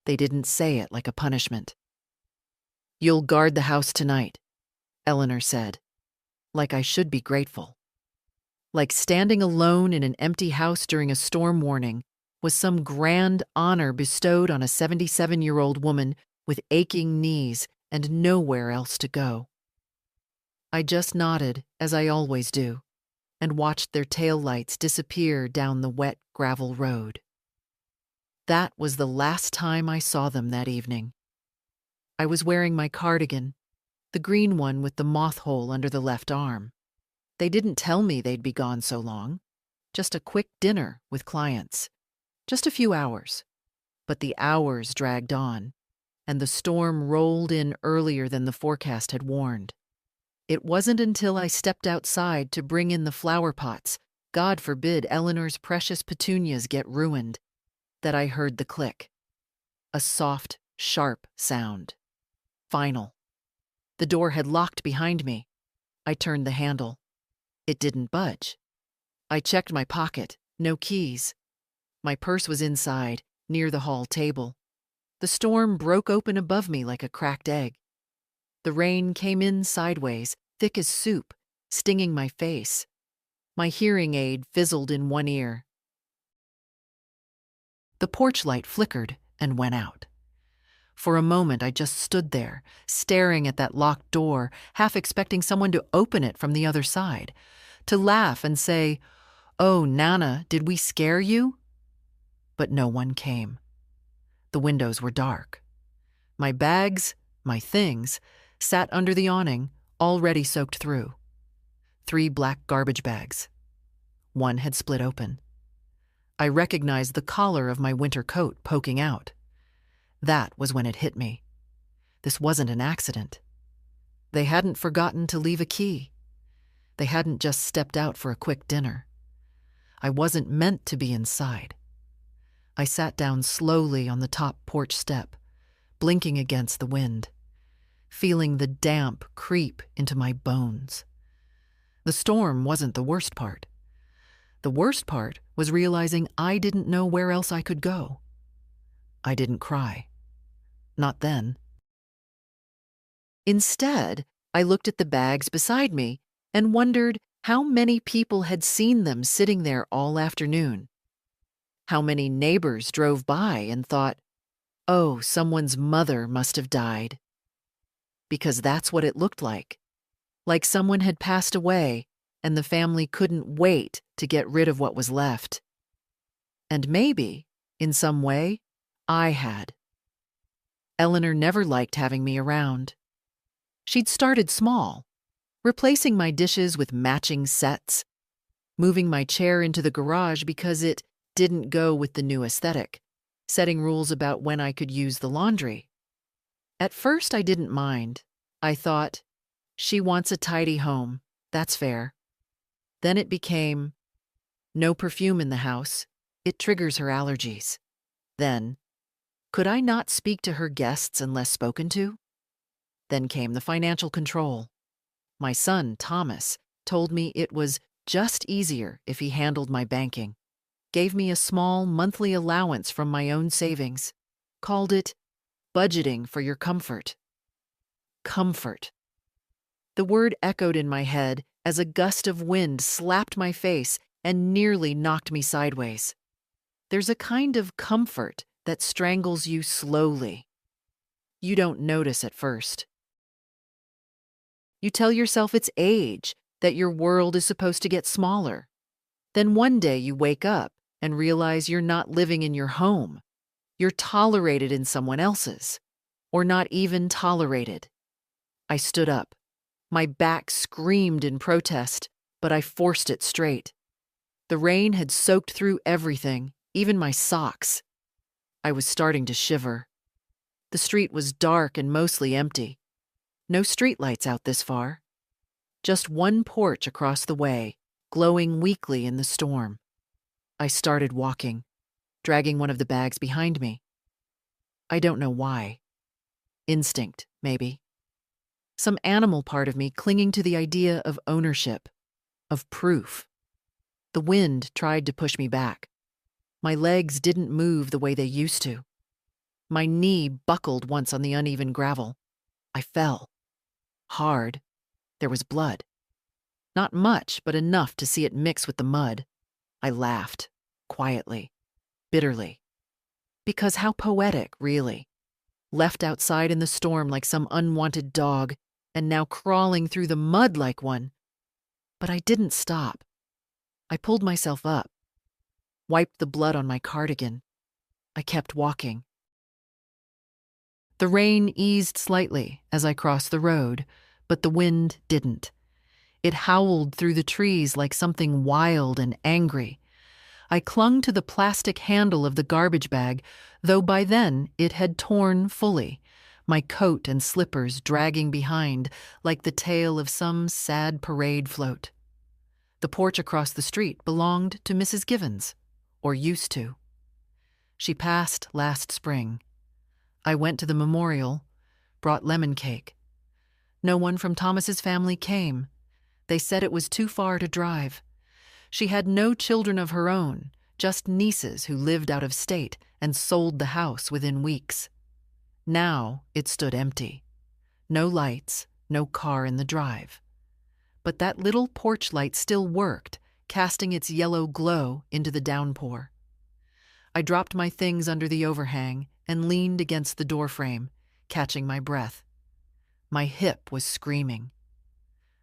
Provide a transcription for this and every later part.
They didn't say it like a punishment. "You'll guard the house tonight," Eleanor said, like I should be grateful. Like standing alone in an empty house during a storm warning was some grand honor bestowed on a 77-year-old woman with aching knees and nowhere else to go. I just nodded, as I always do, and watched their taillights disappear down the wet gravel road. That was the last time I saw them that evening. I was wearing my cardigan, the green one with the moth hole under the left arm. They didn't tell me they'd be gone so long. Just a quick dinner with clients. Just a few hours. But the hours dragged on, and the storm rolled in earlier than the forecast had warned. It wasn't until I stepped outside to bring in the flower pots, God forbid Eleanor's precious petunias get ruined, that I heard the click. A soft, sharp sound. Final. The door had locked behind me. I turned the handle. It didn't budge. I checked my pocket. No keys. My purse was inside, near the hall table. The storm broke open above me like a cracked egg. The rain came in sideways, thick as soup, stinging my face. My hearing aid fizzled in one ear. The porch light flickered and went out. For a moment, I just stood there, staring at that locked door, half expecting someone to open it from the other side, to laugh and say, "Oh, Nana, did we scare you?" But no one came. The windows were dark. My bags, my things, sat under the awning, already soaked through. 3 black garbage bags. One had split open. I recognized the collar of my winter coat poking out. That was when it hit me. This wasn't an accident. They hadn't forgotten to leave a key. They hadn't just stepped out for a quick dinner. I wasn't meant to be inside. I sat down slowly on the top porch step, blinking against the wind, feeling the damp creep into my bones. The storm wasn't the worst part. The worst part was realizing I didn't know where else I could go. I didn't cry. Not then. Instead, I looked at the bags beside me and wondered how many people had seen them sitting there all afternoon. How many neighbors drove by and thought, "Oh, someone's mother must have died." Because that's what it looked like someone had passed away and the family couldn't wait to get rid of what was left. And maybe, in some way, I had. Eleanor never liked having me around. She'd started small, replacing my dishes with matching sets, moving my chair into the garage because it didn't go with the new aesthetic, setting rules about when I could use the laundry. At first, I didn't mind. I thought, she wants a tidy home. That's fair. Then it became, no perfume in the house. It triggers her allergies. Then, could I not speak to her guests unless spoken to? Then came the financial control. My son, Thomas, told me it was just easier if he handled my banking, gave me a small monthly allowance from my own savings, called it budgeting for your comfort. Comfort. The word echoed in my head as a gust of wind slapped my face and nearly knocked me sideways. There's a kind of comfort that strangles you slowly. You don't notice at first. You tell yourself it's age, that your world is supposed to get smaller. Then one day you wake up and realize you're not living in your home. You're tolerated in someone else's, or not even tolerated. I stood up. My back screamed in protest, but I forced it straight. The rain had soaked through everything, even my socks. I was starting to shiver. The street was dark and mostly empty. No streetlights out this far. Just one porch across the way, glowing weakly in the storm. I started walking, dragging one of the bags behind me. I don't know why. Instinct, maybe. Some animal part of me clinging to the idea of ownership, of proof. The wind tried to push me back. My legs didn't move the way they used to. My knee buckled once on the uneven gravel. I fell. Hard. There was blood. Not much, but enough to see it mix with the mud. I laughed, quietly, bitterly. Because how poetic, really. Left outside in the storm like some unwanted dog, and now crawling through the mud like one. But I didn't stop. I pulled myself up, wiped the blood on my cardigan. I kept walking. The rain eased slightly as I crossed the road, but the wind didn't. It howled through the trees like something wild and angry. I clung to the plastic handle of the garbage bag, though by then it had torn fully, my coat and slippers dragging behind like the tail of some sad parade float. The porch across the street belonged to Mrs. Givens, or used to. She passed last spring. I went to the memorial, brought lemon cake. No one from Thomas's family came. They said it was too far to drive. She had no children of her own, just nieces who lived out of state and sold the house within weeks. Now it stood empty. No lights, no car in the drive. But that little porch light still worked, casting its yellow glow into the downpour. I dropped my things under the overhang and leaned against the doorframe, catching my breath. My hip was screaming.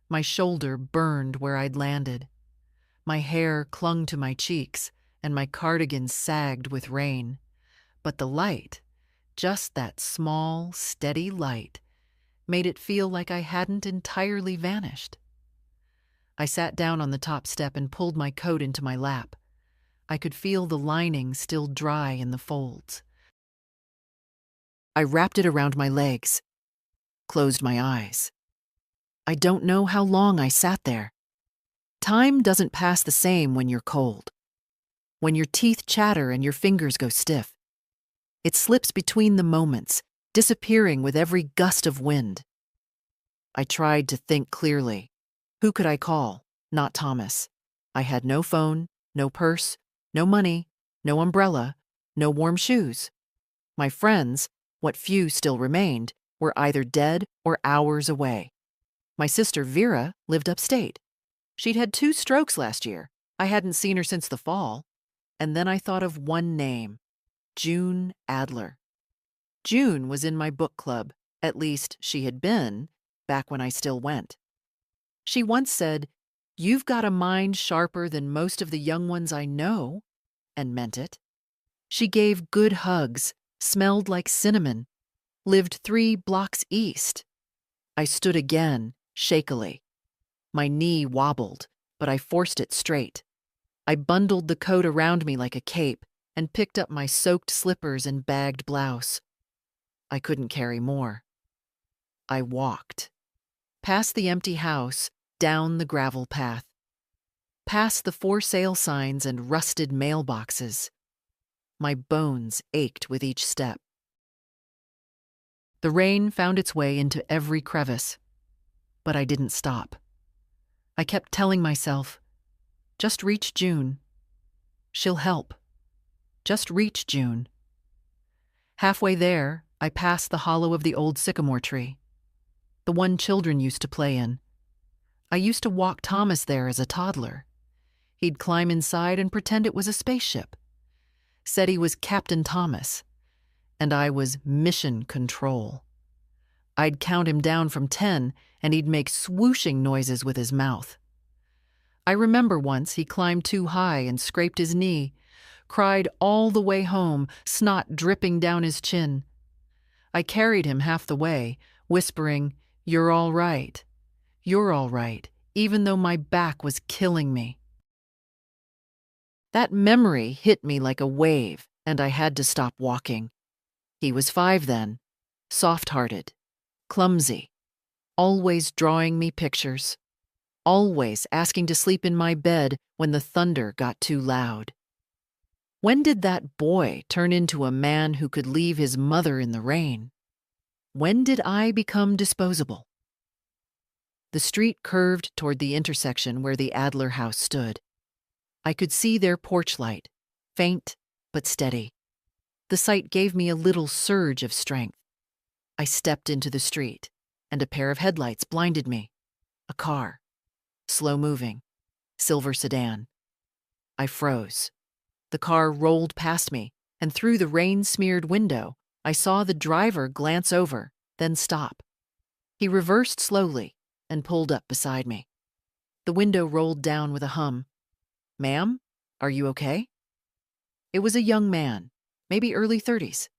My shoulder burned where I'd landed. My hair clung to my cheeks, and my cardigan sagged with rain. But the light, just that small, steady light, made it feel like I hadn't entirely vanished. I sat down on the top step and pulled my coat into my lap. I could feel the lining still dry in the folds. I wrapped it around my legs, closed my eyes. I don't know how long I sat there. Time doesn't pass the same when you're cold. When your teeth chatter and your fingers go stiff. It slips between the moments, disappearing with every gust of wind. I tried to think clearly. Who could I call? Not Thomas. I had no phone, no purse, no money, no umbrella, no warm shoes. My friends, what few still remained, were either dead or hours away. My sister Vera lived upstate. She'd had 2 strokes last year. I hadn't seen her since the fall. And then I thought of one name, June Adler. June was in my book club, at least she had been, back when I still went. She once said, "You've got a mind sharper than most of the young ones I know," and meant it. She gave good hugs, smelled like cinnamon, lived 3 blocks east. I stood again, shakily. My knee wobbled, but I forced it straight. I bundled the coat around me like a cape and picked up my soaked slippers and bagged blouse. I couldn't carry more. I walked. Past the empty house, down the gravel path. Past the for sale signs and rusted mailboxes. My bones ached with each step. The rain found its way into every crevice, but I didn't stop. I kept telling myself, just reach June. She'll help. Just reach June. Halfway there, I passed the hollow of the old sycamore tree, the one children used to play in. I used to walk Thomas there as a toddler. He'd climb inside and pretend it was a spaceship. Said he was Captain Thomas, and I was Mission Control. I'd count him down from 10, and he'd make swooshing noises with his mouth. I remember once he climbed too high and scraped his knee, cried all the way home, snot dripping down his chin. I carried him half the way, whispering, "You're all right. You're all right," even though my back was killing me. That memory hit me like a wave, and I had to stop walking. He was 5 then, soft-hearted, clumsy, always drawing me pictures, always asking to sleep in my bed when the thunder got too loud. When did that boy turn into a man who could leave his mother in the rain? When did I become disposable? The street curved toward the intersection where the Adler house stood. I could see their porch light, faint but steady. The sight gave me a little surge of strength. I stepped into the street, and a pair of headlights blinded me. A car, slow-moving, silver sedan. I froze. The car rolled past me, and through the rain-smeared window, I saw the driver glance over, then stop. He reversed slowly and pulled up beside me. The window rolled down with a hum. "Ma'am, are you okay?" It was a young man, maybe early 30s,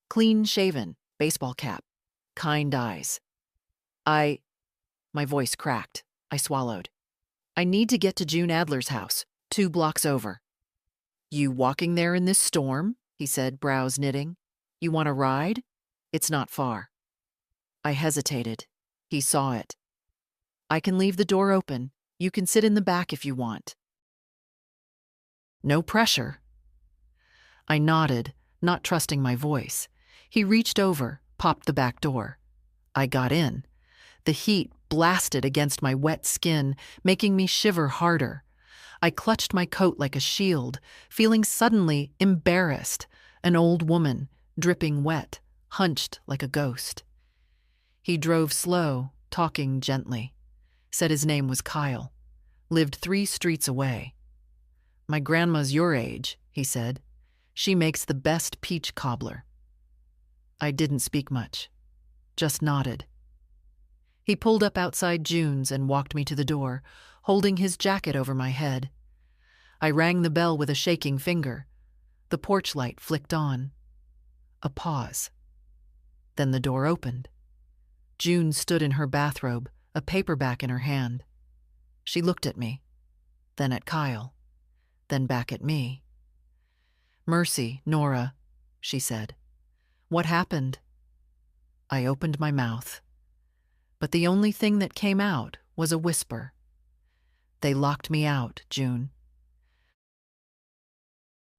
clean-shaven, baseball cap, kind eyes. My voice cracked. I swallowed. "I need to get to June Adler's house, 2 blocks over." "You walking there in this storm?" he said, brows knitting. "You want a ride? It's not far." I hesitated. He saw it. "I can leave the door open. You can sit in the back if you want." "No pressure." I nodded, not trusting my voice. He reached over, popped the back door. I got in. The heat blasted against my wet skin, making me shiver harder. I clutched my coat like a shield, feeling suddenly embarrassed, an old woman, dripping wet, hunched like a ghost. He drove slow, talking gently. Said his name was Kyle. Lived 3 streets away. "My grandma's your age," he said. "She makes the best peach cobbler." I didn't speak much, just nodded. He pulled up outside June's and walked me to the door, holding his jacket over my head. I rang the bell with a shaking finger. The porch light flicked on. A pause. Then the door opened. June stood in her bathrobe, a paperback in her hand. She looked at me, then at Kyle, then back at me. "Mercy, Nora," she said. "What happened?" I opened my mouth, but the only thing that came out was a whisper. "They locked me out, June."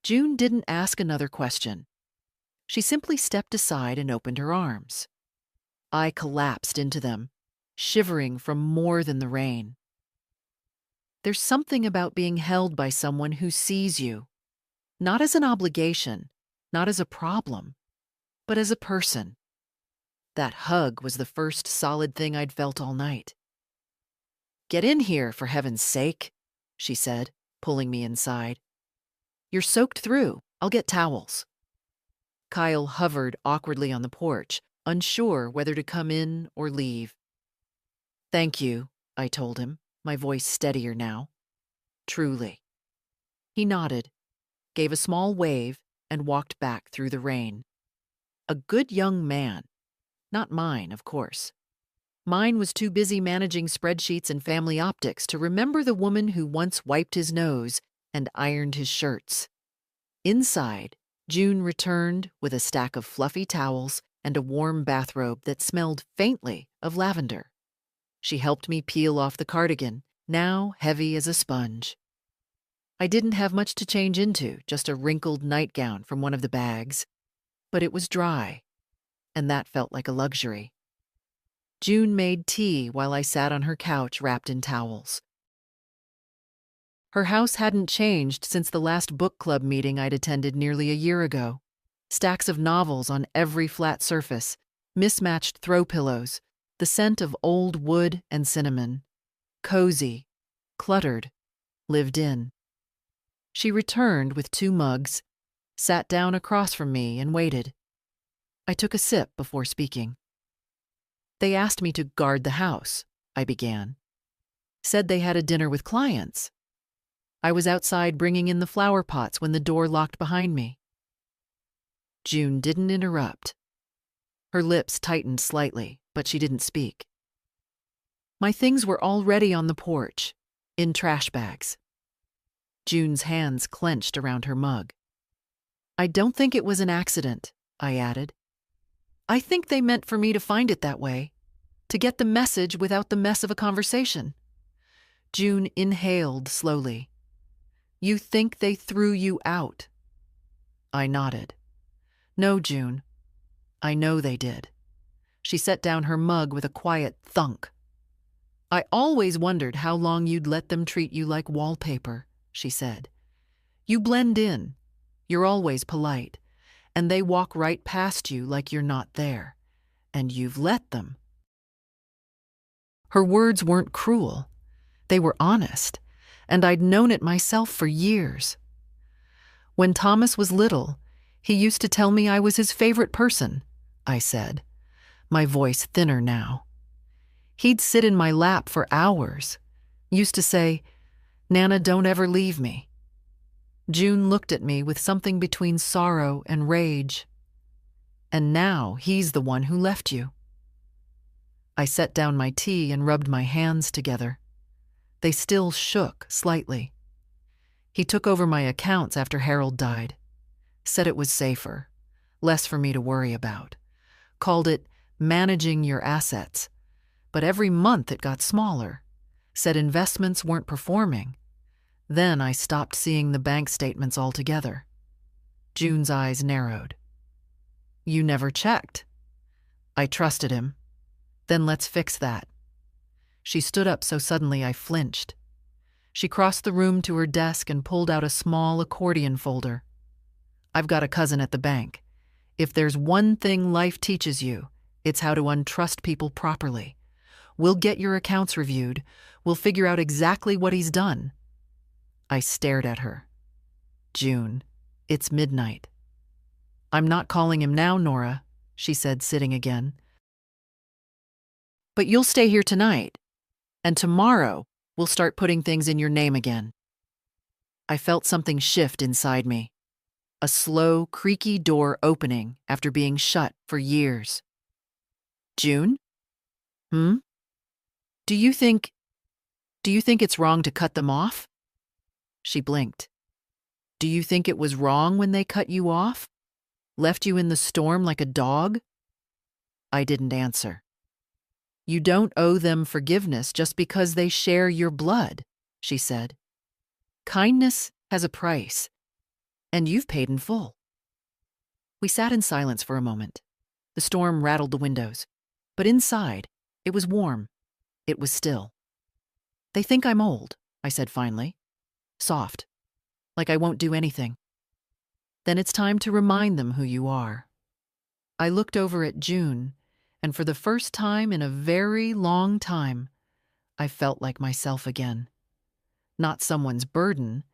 June didn't ask another question. She simply stepped aside and opened her arms. I collapsed into them, shivering from more than the rain. There's something about being held by someone who sees you, not as an obligation, not as a problem, but as a person. That hug was the first solid thing I'd felt all night. "Get in here, for heaven's sake," she said, pulling me inside. "You're soaked through. I'll get towels." Kyle hovered awkwardly on the porch, unsure whether to come in or leave. "Thank you," I told him, my voice steadier now. "Truly." He nodded, gave a small wave, and walked back through the rain. A good young man. Not mine, of course. Mine was too busy managing spreadsheets and family optics to remember the woman who once wiped his nose and ironed his shirts. Inside, June returned with a stack of fluffy towels and a warm bathrobe that smelled faintly of lavender. She helped me peel off the cardigan, now heavy as a sponge. I didn't have much to change into, just a wrinkled nightgown from one of the bags. But it was dry, and that felt like a luxury. June made tea while I sat on her couch wrapped in towels. Her house hadn't changed since the last book club meeting I'd attended nearly a year ago. Stacks of novels on every flat surface, mismatched throw pillows, the scent of old wood and cinnamon. Cozy, cluttered, lived in. She returned with 2 mugs, sat down across from me and waited. I took a sip before speaking. "They asked me to guard the house," I began. "Said they had a dinner with clients. I was outside bringing in the flower pots when the door locked behind me." June didn't interrupt. Her lips tightened slightly, but she didn't speak. My things were already on the porch, in trash bags. June's hands clenched around her mug. "I don't think it was an accident," I added. "I think they meant for me to find it that way, to get the message without the mess of a conversation." June inhaled slowly. "You think they threw you out?" I nodded. "No, June. I know they did." She set down her mug with a quiet thunk. "I always wondered how long you'd let them treat you like wallpaper," she said. "You blend in. You're always polite. and they walk right past you like you're not there, and you've let them. Her words weren't cruel. They were honest, and I'd known it myself for years. When Thomas was little, he used to tell me I was his favorite person, I said, my voice thinner now. He'd sit in my lap for hours, used to say, "Nana, don't ever leave me." June looked at me with something between sorrow and rage. And now he's the one who left you. I set down my tea and rubbed my hands together. They still shook slightly. He took over my accounts after Harold died, said it was safer, less for me to worry about, called it managing your assets. But every month it got smaller, said investments weren't performing. Then I stopped seeing the bank statements altogether. June's eyes narrowed. You never checked. I trusted him. Then let's fix that. She stood up so suddenly I flinched. She crossed the room to her desk and pulled out a small accordion folder. I've got a cousin at the bank. If there's one thing life teaches you, it's how to untrust people properly. We'll get your accounts reviewed. We'll figure out exactly what he's done. I stared at her. June, it's midnight. I'm not calling him now, Nora, she said, sitting again. But you'll stay here tonight, and tomorrow we'll start putting things in your name again. I felt something shift inside me, a slow, creaky door opening after being shut for years. June? Do you think it's wrong to cut them off? She blinked. Do you think it was wrong when they cut you off? Left you in the storm like a dog? I didn't answer. You don't owe them forgiveness just because they share your blood, she said. Kindness has a price, and you've paid in full. We sat in silence for a moment. The storm rattled the windows, but inside, it was warm. It was still. They think I'm old, I said finally. Soft, like I won't do anything. Then it's time to remind them who you are. I looked over at June, and for the first time in a very long time, I felt like myself again. Not someone's burden,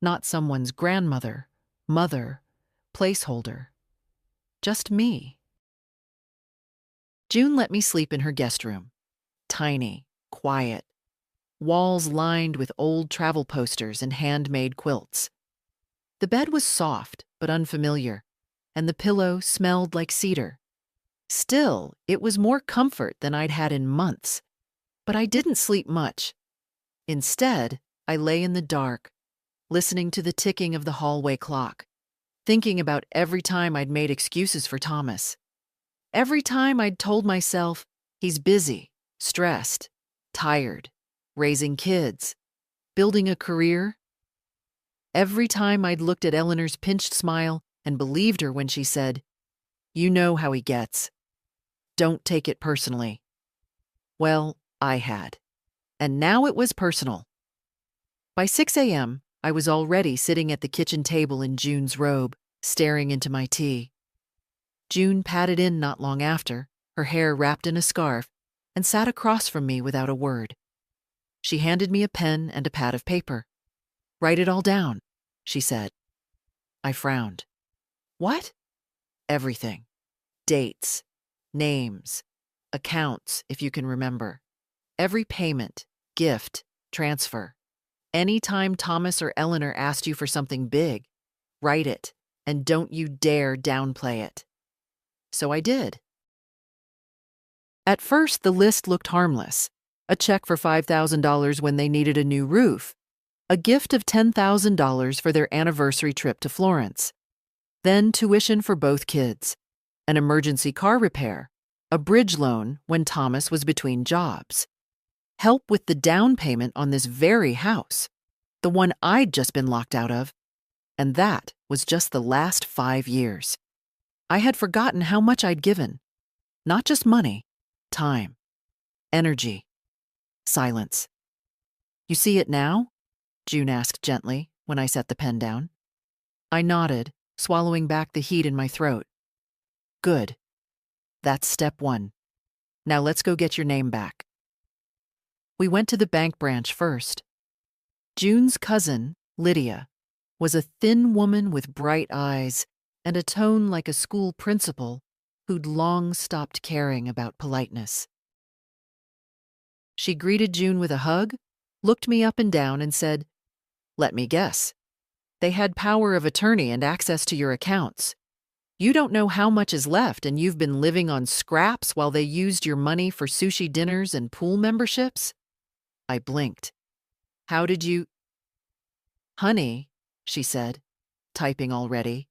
not someone's grandmother, mother, placeholder. Just me. June let me sleep in her guest room. Tiny, quiet, walls lined with old travel posters and handmade quilts. The bed was soft but unfamiliar, and the pillow smelled like cedar. Still, it was more comfort than I'd had in months, but I didn't sleep much. Instead, I lay in the dark, listening to the ticking of the hallway clock, thinking about every time I'd made excuses for Thomas. Every time I'd told myself, he's busy, stressed, tired, raising kids, building a career. Every time I'd looked at Eleanor's pinched smile and believed her when she said, "You know how he gets. Don't take it personally." Well, I had. And now it was personal. By 6 a.m., I was already sitting at the kitchen table in June's robe, staring into my tea. June padded in not long after, her hair wrapped in a scarf, and sat across from me without a word. She handed me a pen and a pad of paper. "Write it all down," she said. I frowned. What? Everything. Dates, names, accounts, if you can remember. Every payment, gift, transfer. Anytime Thomas or Eleanor asked you for something big, write it, and don't you dare downplay it. So I did. At first, the list looked harmless. A check for $5,000 when they needed a new roof. A gift of $10,000 for their anniversary trip to Florence. Then tuition for both kids. An emergency car repair. A bridge loan when Thomas was between jobs. Help with the down payment on this very house. The one I'd just been locked out of. And that was just the last 5 years. I had forgotten how much I'd given. Not just money, time, energy, silence. You see it now? June asked gently when I set the pen down. I nodded, swallowing back the heat in my throat. Good. That's step one. Now let's go get your name back. We went to the bank branch first. June's cousin, Lydia, was a thin woman with bright eyes and a tone like a school principal who'd long stopped caring about politeness. She greeted June with a hug, looked me up and down, and said, "Let me guess. They had power of attorney and access to your accounts. You don't know how much is left, and you've been living on scraps while they used your money for sushi dinners and pool memberships?" I blinked. "How did you—" "Honey," she said, typing already,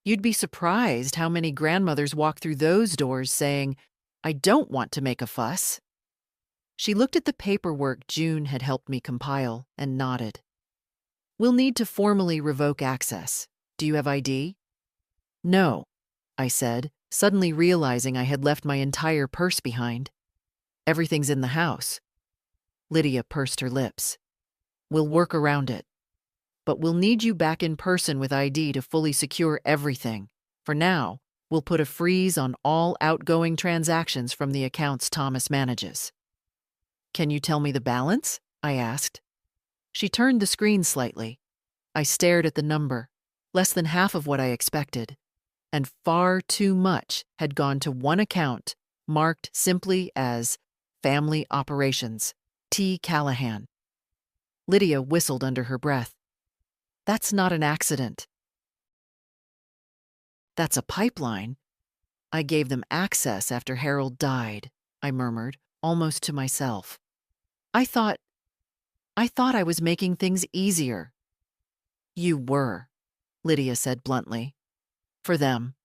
"you'd be surprised how many grandmothers walk through those doors saying, 'I don't want to make a fuss.'" She looked at the paperwork June had helped me compile and nodded. "We'll need to formally revoke access. Do you have ID?" "No," I said, suddenly realizing I had left my entire purse behind. "Everything's in the house." Lydia pursed her lips. "We'll work around it. But we'll need you back in person with ID to fully secure everything. For now, we'll put a freeze on all outgoing transactions from the accounts Thomas manages." "Can you tell me the balance?" I asked. She turned the screen slightly. I stared at the number, less than half of what I expected, and far too much had gone to one account marked simply as Family Operations, T. Callahan. Lydia whistled under her breath. "That's not an accident. That's a pipeline. I gave them access after Harold died," I murmured, almost to myself. I thought I was making things easier." "You were," Lydia said bluntly. "For them."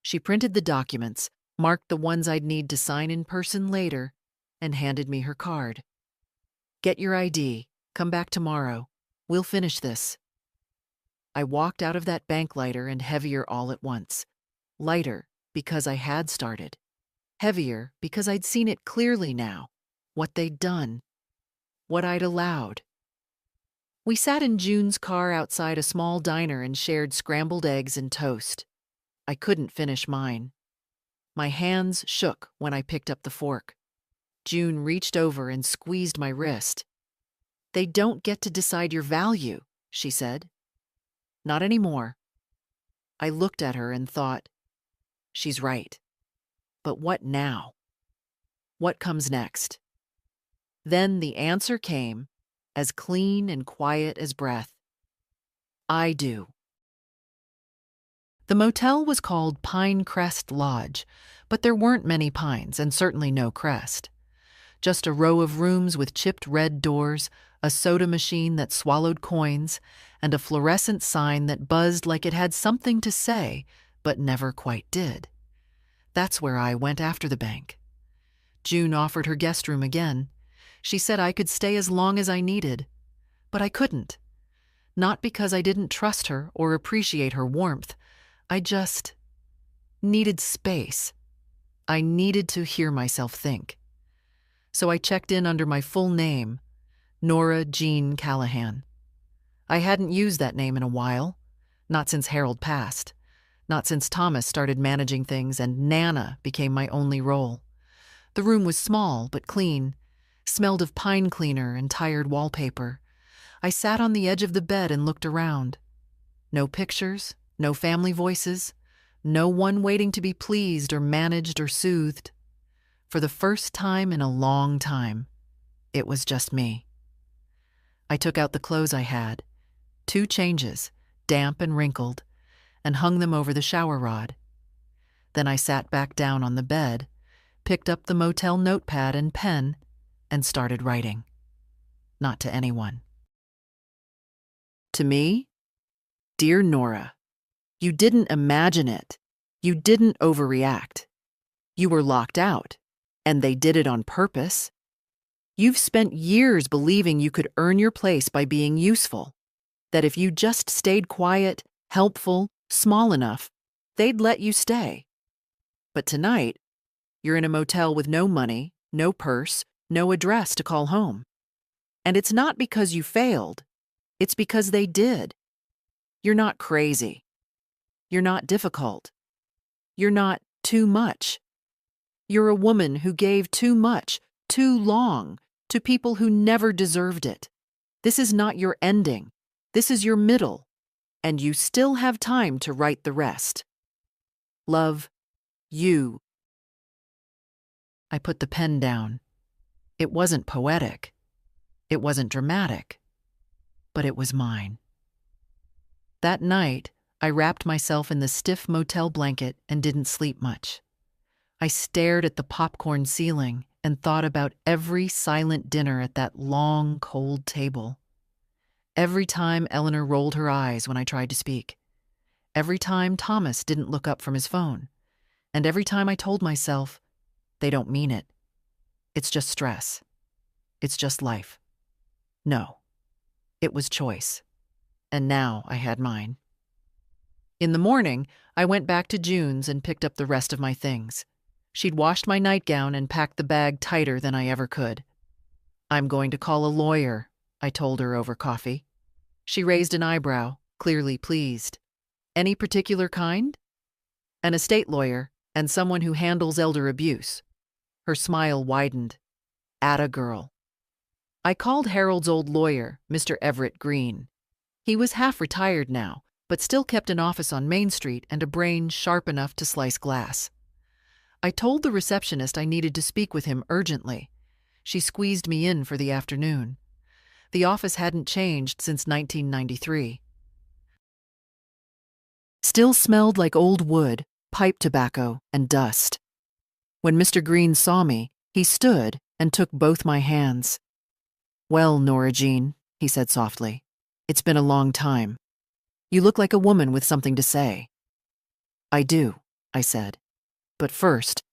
She printed the documents, marked the ones I'd need to sign in person later, and handed me her card. "Get your ID. Come back tomorrow. We'll finish this." I walked out of that bank lighter and heavier all at once. Lighter because I had started. Heavier because I'd seen it clearly now. What they'd done. What I'd allowed. We sat in June's car outside a small diner and shared scrambled eggs and toast. I couldn't finish mine. My hands shook when I picked up the fork. June reached over and squeezed my wrist. "They don't get to decide your value," she said. "Not anymore." I looked at her and thought, she's right. But what now? What comes next? Then the answer came, as clean and quiet as breath. "I do." The motel was called Pine Crest Lodge, but there weren't many pines and certainly no crest. Just a row of rooms with chipped red doors, a soda machine that swallowed coins, and a fluorescent sign that buzzed like it had something to say, but never quite did. That's where I went after the bank. June offered her guest room again. She said I could stay as long as I needed. But I couldn't. Not because I didn't trust her or appreciate her warmth. I just needed space. I needed to hear myself think. So I checked in under my full name, Nora Jean Callahan. I hadn't used that name in a while. Not since Harold passed. Not since Thomas started managing things and Nana became my only role. The room was small but clean, smelled of pine cleaner and tired wallpaper. I sat on the edge of the bed and looked around. No pictures, no family voices, no one waiting to be pleased or managed or soothed. For the first time in a long time, it was just me. I took out the clothes I had, 2 changes, damp and wrinkled, and hung them over the shower rod. Then I sat back down on the bed, picked up the motel notepad and pen, and started writing. Not to anyone. To me, dear Nora, you didn't imagine it. You didn't overreact. You were locked out, and they did it on purpose. You've spent years believing you could earn your place by being useful, that if you just stayed quiet, helpful, small enough, they'd let you stay. But tonight, you're in a motel with no money, no purse, no address to call home. And it's not because you failed. It's because they did. You're not crazy. You're not difficult. You're not too much. You're a woman who gave too much, too long, to people who never deserved it. This is not your ending. This is your middle, and you still have time to write the rest. Love, you. I put the pen down. It wasn't poetic. It wasn't dramatic. But it was mine. That night, I wrapped myself in the stiff motel blanket and didn't sleep much. I stared at the popcorn ceiling and thought about every silent dinner at that long, cold table. Every time Eleanor rolled her eyes when I tried to speak. Every time Thomas didn't look up from his phone. And every time I told myself, they don't mean it. It's just stress. It's just life. No. It was choice. And now I had mine. In the morning, I went back to June's and picked up the rest of my things. She'd washed my nightgown and packed the bag tighter than I ever could. I'm going to call a lawyer, I told her over coffee. She raised an eyebrow, clearly pleased. Any particular kind? An estate lawyer and someone who handles elder abuse. Her smile widened. Atta girl. I called Harold's old lawyer, Mr. Everett Green. He was half retired now, but still kept an office on Main Street and a brain sharp enough to slice glass. I told the receptionist I needed to speak with him urgently. She squeezed me in for the afternoon. The office hadn't changed since 1993. Still smelled like old wood, pipe tobacco, and dust. When Mr. Green saw me, he stood and took both my hands. "Well, Nora Jean," he said softly, "it's been a long time. You look like a woman with something to say." "I do," I said. "But first,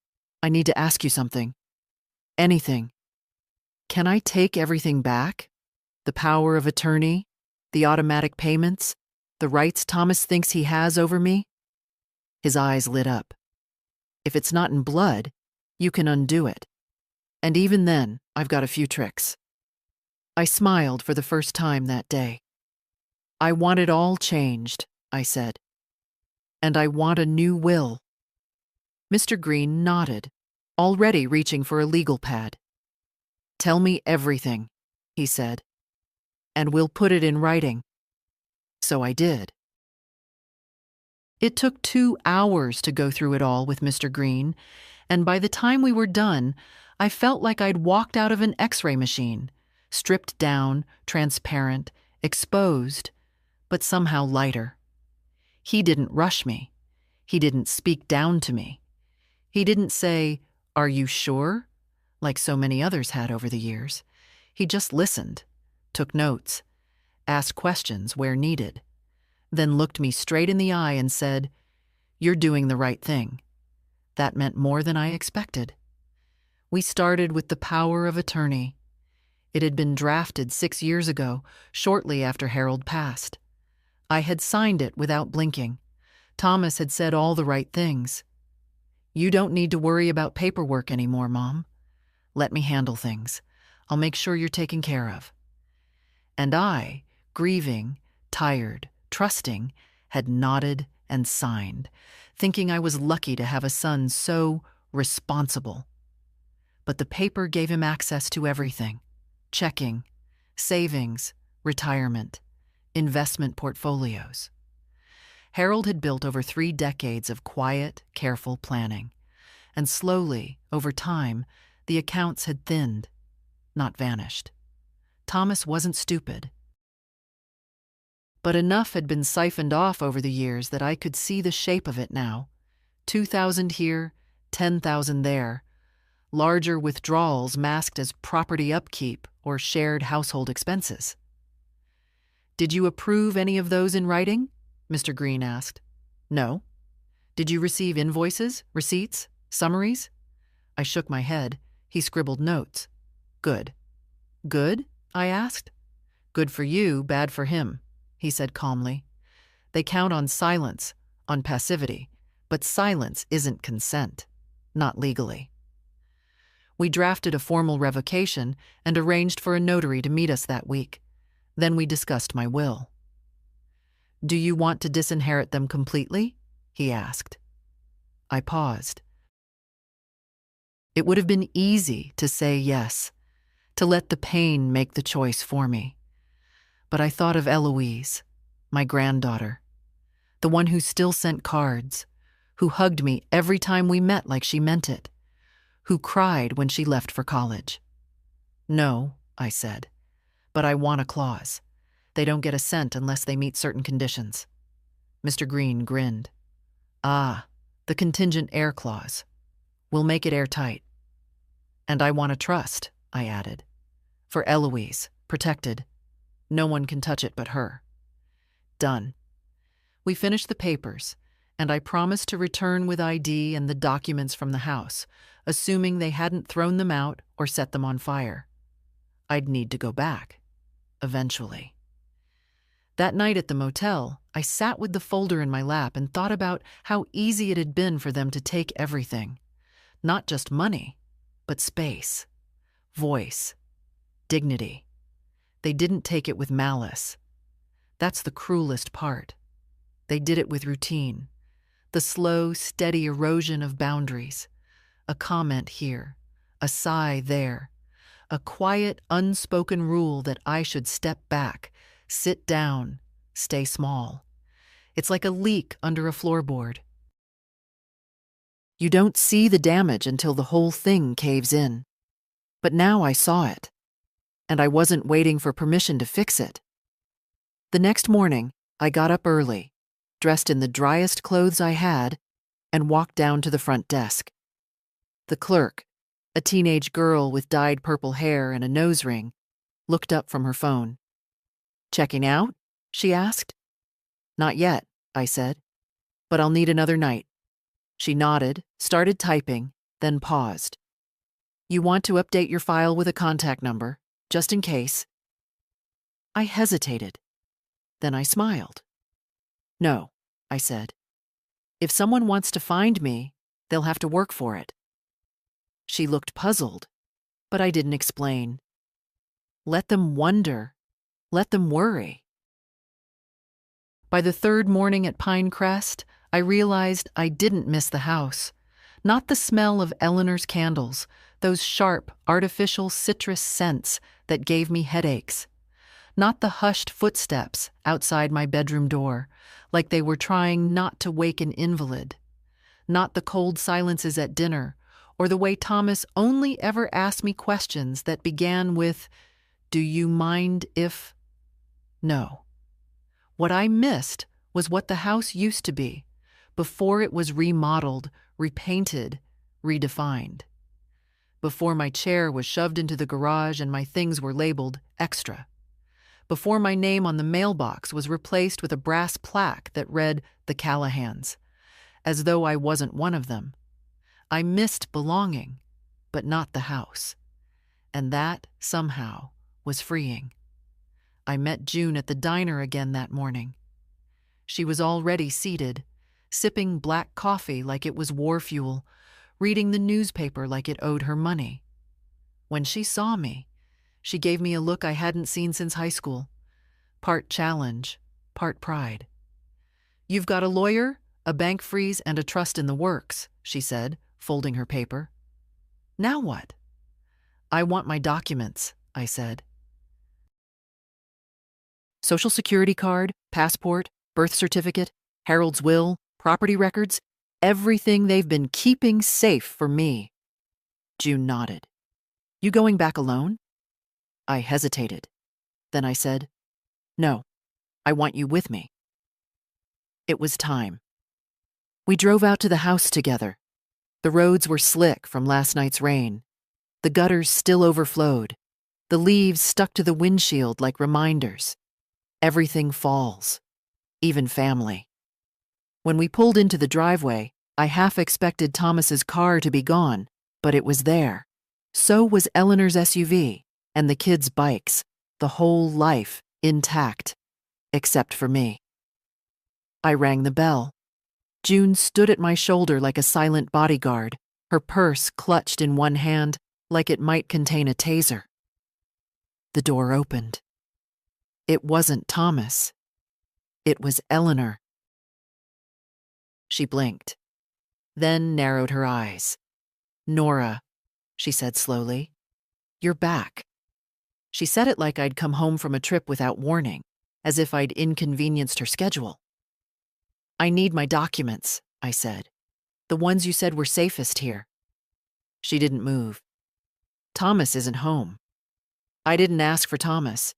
I need to ask you something. Anything. Can I take everything back? The power of attorney, the automatic payments, the rights Thomas thinks he has over me?" His eyes lit up. "If it's not in blood, you can undo it. And even then, I've got a few tricks." I smiled for the first time that day. "I want it all changed," I said. "And I want a new will." Mr. Green nodded, already reaching for a legal pad. "Tell me everything," he said, "and we'll put it in writing." So I did. It took 2 hours to go through it all with Mr. Green, and by the time we were done, I felt like I'd walked out of an X-ray machine, stripped down, transparent, exposed, but somehow lighter. He didn't rush me. He didn't speak down to me. He didn't say, "Are you sure?" like so many others had over the years. He just listened, took notes, asked questions where needed, then looked me straight in the eye and said, "You're doing the right thing." That meant more than I expected. We started with the power of attorney. It had been drafted 6 years ago, shortly after Harold passed. I had signed it without blinking. Thomas had said all the right things. "You don't need to worry about paperwork anymore, Mom. Let me handle things. I'll make sure you're taken care of." And I, grieving, tired, trusting, had nodded and signed, thinking I was lucky to have a son so responsible. But the paper gave him access to everything: checking, savings, retirement, investment portfolios. Harold had built over 3 decades of quiet, careful planning, and slowly, over time, the accounts had thinned, not vanished. Thomas wasn't stupid. But enough had been siphoned off over the years that I could see the shape of it now. 2,000 here, 10,000 there. Larger withdrawals masked as property upkeep or shared household expenses. "Did you approve any of those in writing?" Mr. Green asked. "No." "Did you receive invoices, receipts, summaries?" I shook my head. He scribbled notes. "Good." "Good?" I asked. "Good for you, bad for him," he said calmly. "They count on silence, on passivity, but silence isn't consent, not legally." We drafted a formal revocation and arranged for a notary to meet us that week. Then we discussed my will. "Do you want to disinherit them completely?" he asked. I paused. It would have been easy to say yes, to let the pain make the choice for me. But I thought of Eloise, my granddaughter, the one who still sent cards, who hugged me every time we met like she meant it, who cried when she left for college. No, I said, but I want a clause. They don't get a cent unless they meet certain conditions. Mr. Green grinned. Ah, the contingent heir clause. We'll make it airtight. And I want a trust, I added. For Eloise, protected. No one can touch it but her. Done. We finished the papers, and I promised to return with ID and the documents from the house, assuming they hadn't thrown them out or set them on fire. I'd need to go back, eventually. That night at the motel, I sat with the folder in my lap and thought about how easy it had been for them to take everything. Not just money, but space, voice, dignity. They didn't take it with malice. That's the cruelest part. They did it with routine, the slow, steady erosion of boundaries. A comment here, a sigh there, a quiet, unspoken rule that I should step back, sit down, stay small. It's like a leak under a floorboard. You don't see the damage until the whole thing caves in. But now I saw it, and I wasn't waiting for permission to fix it. The next morning, I got up early, dressed in the driest clothes I had, and walked down to the front desk. The clerk, a teenage girl with dyed purple hair and a nose ring, looked up from her phone. "Checking out?" she asked. "Not yet," I said, "but I'll need another night." She nodded, started typing, then paused. "You want to update your file with a contact number, just in case?" I hesitated. Then I smiled. "No," I said. "If someone wants to find me, they'll have to work for it." She looked puzzled, but I didn't explain. Let them wonder. Let them worry. By the third morning at Pinecrest, I realized I didn't miss the house. Not the smell of Eleanor's candles, those sharp, artificial citrus scents that gave me headaches. Not the hushed footsteps outside my bedroom door, like they were trying not to wake an invalid. Not the cold silences at dinner, or the way Thomas only ever asked me questions that began with, "Do you mind if—" No. What I missed was what the house used to be, before it was remodeled, repainted, redefined. Before my chair was shoved into the garage and my things were labeled extra. Before my name on the mailbox was replaced with a brass plaque that read the Callahans, as though I wasn't one of them. I missed belonging, but not the house. And that, somehow, was freeing. I met June at the diner again that morning. She was already seated, sipping black coffee like it was war fuel, reading the newspaper like it owed her money. When she saw me, she gave me a look I hadn't seen since high school. Part challenge, part pride. "You've got a lawyer, a bank freeze, and a trust in the works," she said, folding her paper. "Now what?" "I want my documents," I said. Social Security card, passport, birth certificate, Harold's will, property records, everything they've been keeping safe for me. June nodded. "You going back alone?" I hesitated. Then I said, "No, I want you with me." It was time. We drove out to the house together. The roads were slick from last night's rain. The gutters still overflowed. The leaves stuck to the windshield like reminders. Everything falls, even family. When we pulled into the driveway, I half expected Thomas's car to be gone, but it was there. So was Eleanor's SUV and the kids' bikes, the whole life intact, except for me. I rang the bell. June stood at my shoulder like a silent bodyguard, her purse clutched in one hand like it might contain a taser. The door opened. It wasn't Thomas. It was Eleanor. She blinked, then narrowed her eyes. Nora, she said slowly, you're back. She said it like I'd come home from a trip without warning, as if I'd inconvenienced her schedule. I need my documents, I said. The ones you said were safest here. She didn't move. Thomas isn't home. I didn't ask for Thomas.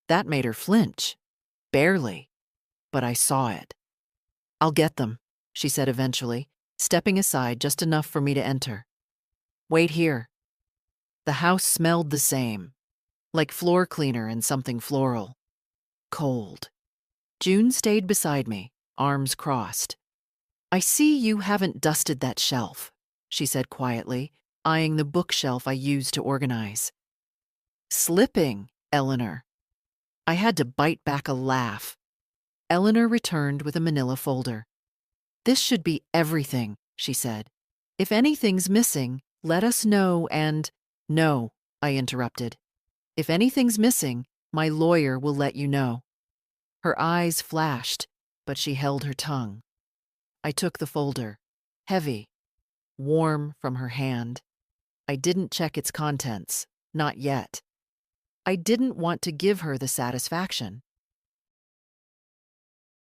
That made her flinch. Barely. But I saw it. I'll get them, she said eventually, stepping aside just enough for me to enter. Wait here. The house smelled the same, like floor cleaner and something floral. Cold. June stayed beside me, arms crossed. I see you haven't dusted that shelf, she said quietly, eyeing the bookshelf I used to organize. Slipping, Eleanor. I had to bite back a laugh. Eleanor returned with a manila folder. This should be everything, she said. If anything's missing, let us know and— No, I interrupted. If anything's missing, my lawyer will let you know. Her eyes flashed, but she held her tongue. I took the folder, heavy, warm from her hand. I didn't check its contents, not yet. I didn't want to give her the satisfaction.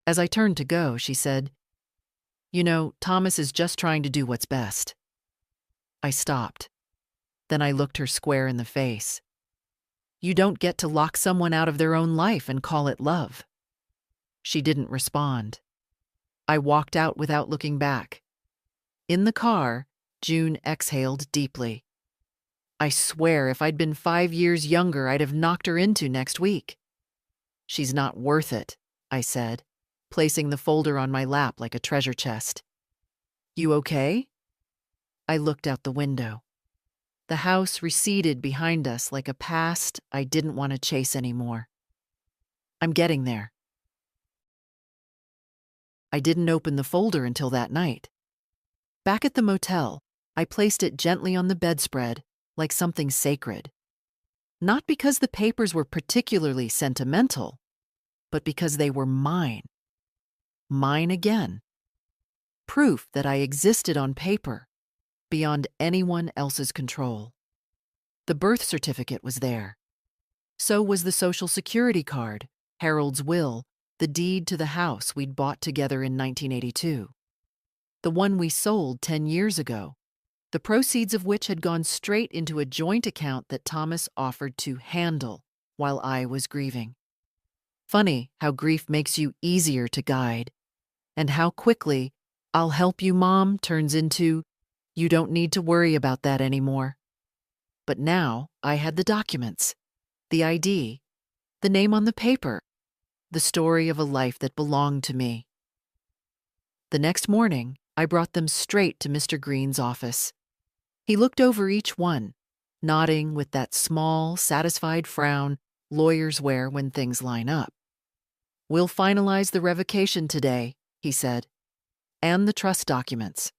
As I turned to go, she said, You know, Thomas is just trying to do what's best. I stopped. Then I looked her square in the face. You don't get to lock someone out of their own life and call it love. She didn't respond. I walked out without looking back. In the car, June exhaled deeply. I swear if I'd been 5 years younger, I'd have knocked her into next week. She's not worth it, I said, placing the folder on my lap like a treasure chest. You okay? I looked out the window. The house receded behind us like a past I didn't want to chase anymore. I'm getting there. I didn't open the folder until that night. Back at the motel, I placed it gently on the bedspread, like something sacred. Not because the papers were particularly sentimental, but because they were mine. Mine again. Proof that I existed on paper, beyond anyone else's control. The birth certificate was there. So was the Social Security card, Harold's will, the deed to the house we'd bought together in 1982. The one we sold 10 years ago, the proceeds of which had gone straight into a joint account that Thomas offered to handle while I was grieving. Funny how grief makes you easier to guide, and how quickly "I'll help you, Mom" turns into "You don't need to worry about that anymore." But now I had the documents, the ID, the name on the paper, the story of a life that belonged to me. The next morning, I brought them straight to Mr. Green's office. He looked over each one, nodding with that small, satisfied frown lawyers wear when things line up. We'll finalize the revocation today, he said, and the trust documents.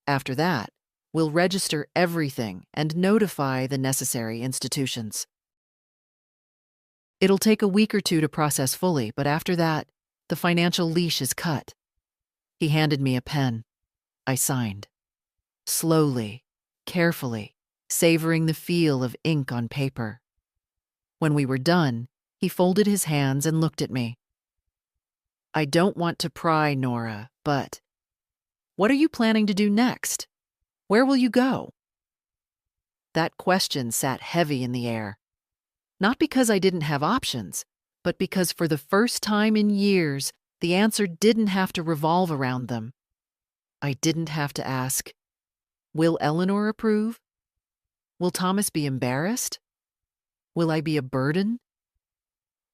After that, we'll register everything and notify the necessary institutions. It'll take a week or two to process fully, but after that, the financial leash is cut. He handed me a pen. I signed. Slowly, carefully, savoring the feel of ink on paper. When we were done, he folded his hands and looked at me. I don't want to pry, Nora, but what are you planning to do next? Where will you go? That question sat heavy in the air. Not because I didn't have options, but because for the first time in years, the answer didn't have to revolve around them. I didn't have to ask, will Eleanor approve? Will Thomas be embarrassed? Will I be a burden?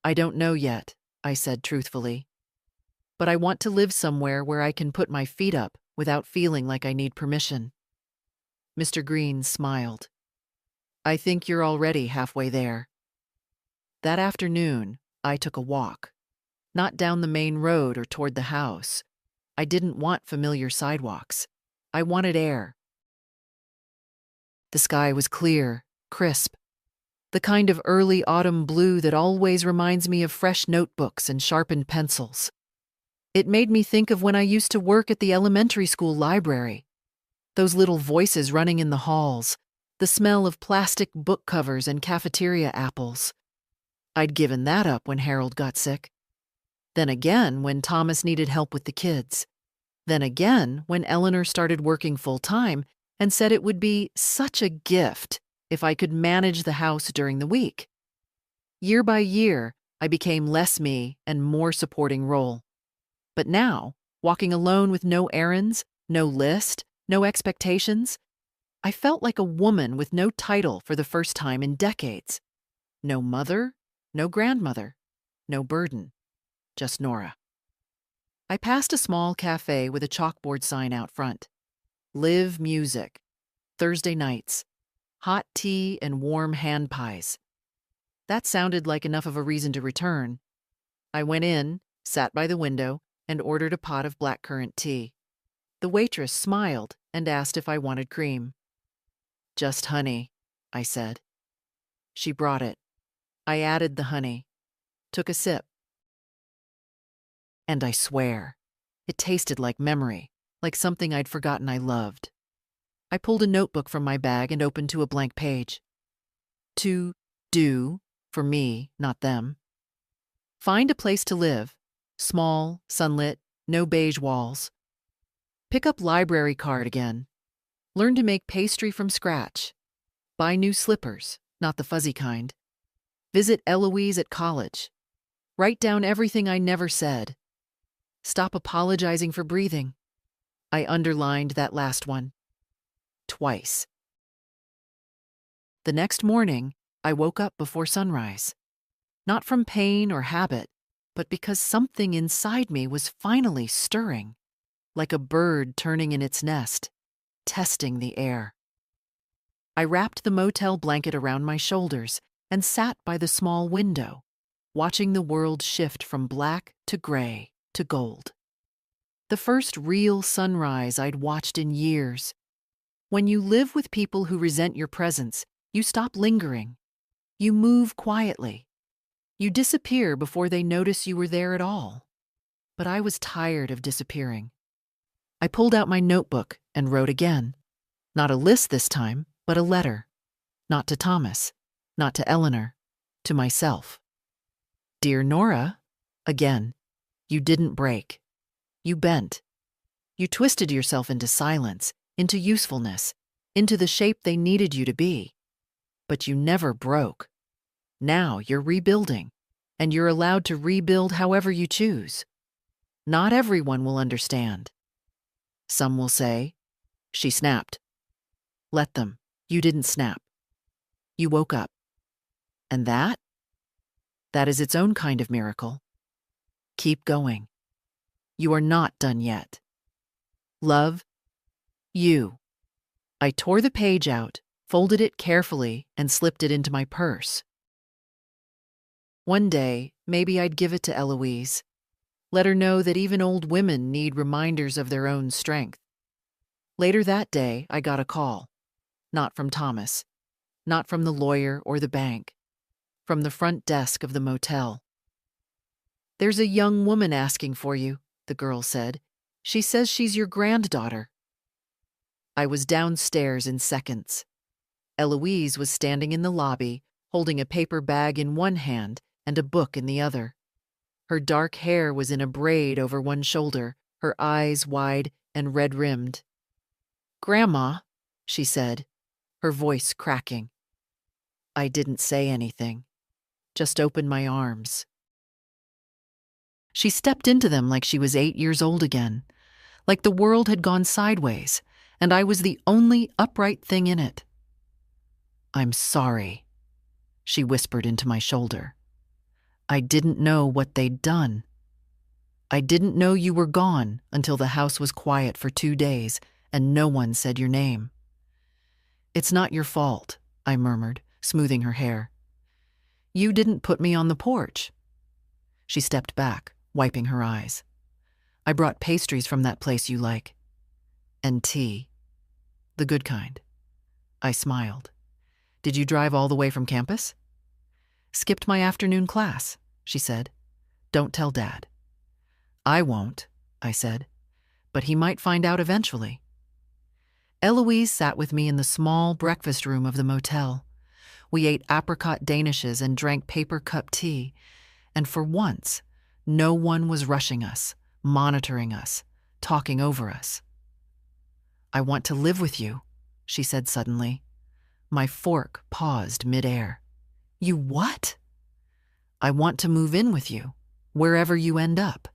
I don't know yet, I said truthfully. But I want to live somewhere where I can put my feet up without feeling like I need permission. Mr. Green smiled. I think you're already halfway there. That afternoon, I took a walk. Not down the main road or toward the house. I didn't want familiar sidewalks. I wanted air. The sky was clear, crisp. The kind of early autumn blue that always reminds me of fresh notebooks and sharpened pencils. It made me think of when I used to work at the elementary school library. Those little voices running in the halls, the smell of plastic book covers and cafeteria apples. I'd given that up when Harold got sick. Then again when Thomas needed help with the kids. Then again when Eleanor started working full-time and said it would be such a gift if I could manage the house during the week. Year by year, I became less me and more supporting role. But now, walking alone with no errands, no list, no expectations, I felt like a woman with no title for the first time in decades. No mother, no grandmother, no burden, just Nora. I passed a small cafe with a chalkboard sign out front. Live music, Thursday nights, hot tea and warm hand pies. That sounded like enough of a reason to return. I went in, sat by the window, and ordered a pot of blackcurrant tea. The waitress smiled and asked if I wanted cream. Just honey, I said. She brought it. I added the honey, took a sip. And I swear, it tasted like memory, like something I'd forgotten I loved. I pulled a notebook from my bag and opened to a blank page. To do, for me, not them. Find a place to live, small, sunlit, no beige walls. Pick up library card again. Learn to make pastry from scratch. Buy new slippers, not the fuzzy kind. Visit Eloise at college. Write down everything I never said. Stop apologizing for breathing. I underlined that last one. Twice. The next morning, I woke up before sunrise. Not from pain or habit, but because something inside me was finally stirring, like a bird turning in its nest, testing the air. I wrapped the motel blanket around my shoulders and sat by the small window, watching the world shift from black to gray to gold. The first real sunrise I'd watched in years. When you live with people who resent your presence, you stop lingering. You move quietly. You disappear before they notice you were there at all. But I was tired of disappearing. I pulled out my notebook and wrote again. Not a list this time, but a letter. Not to Thomas, not to Eleanor, to myself. Dear Nora, again, you didn't break. You bent. You twisted yourself into silence, into usefulness, into the shape they needed you to be. But you never broke. Now you're rebuilding, and you're allowed to rebuild however you choose. Not everyone will understand. Some will say, she snapped. Let them. You didn't snap. You woke up. And that is its own kind of miracle. Keep going. You are not done yet. Love, you. I tore the page out, folded it carefully, and slipped it into my purse. One day, maybe I'd give it to Eloise. Let her know that even old women need reminders of their own strength. Later that day, I got a call. Not from Thomas. Not from the lawyer or the bank. From the front desk of the motel. There's a young woman asking for you, the girl said. She says she's your granddaughter. I was downstairs in seconds. Eloise was standing in the lobby, holding a paper bag in one hand and a book in the other. Her dark hair was in a braid over one shoulder, her eyes wide and red-rimmed. Grandma, she said, her voice cracking. I didn't say anything, just opened my arms. She stepped into them like she was 8 years old again, like the world had gone sideways, and I was the only upright thing in it. I'm sorry, she whispered into my shoulder. I didn't know what they'd done. I didn't know you were gone until the house was quiet for 2 days and no one said your name. It's not your fault, I murmured, smoothing her hair. You didn't put me on the porch. She stepped back, wiping her eyes. I brought pastries from that place you like. And tea. The good kind. I smiled. Did you drive all the way from campus? Skipped my afternoon class, she said. Don't tell Dad. I won't, I said, but he might find out eventually. Eloise sat with me in the small breakfast room of the motel. We ate apricot danishes and drank paper cup tea, and for once, no one was rushing us, monitoring us, talking over us. I want to live with you, she said suddenly. My fork paused midair. You what? I want to move in with you, wherever you end up.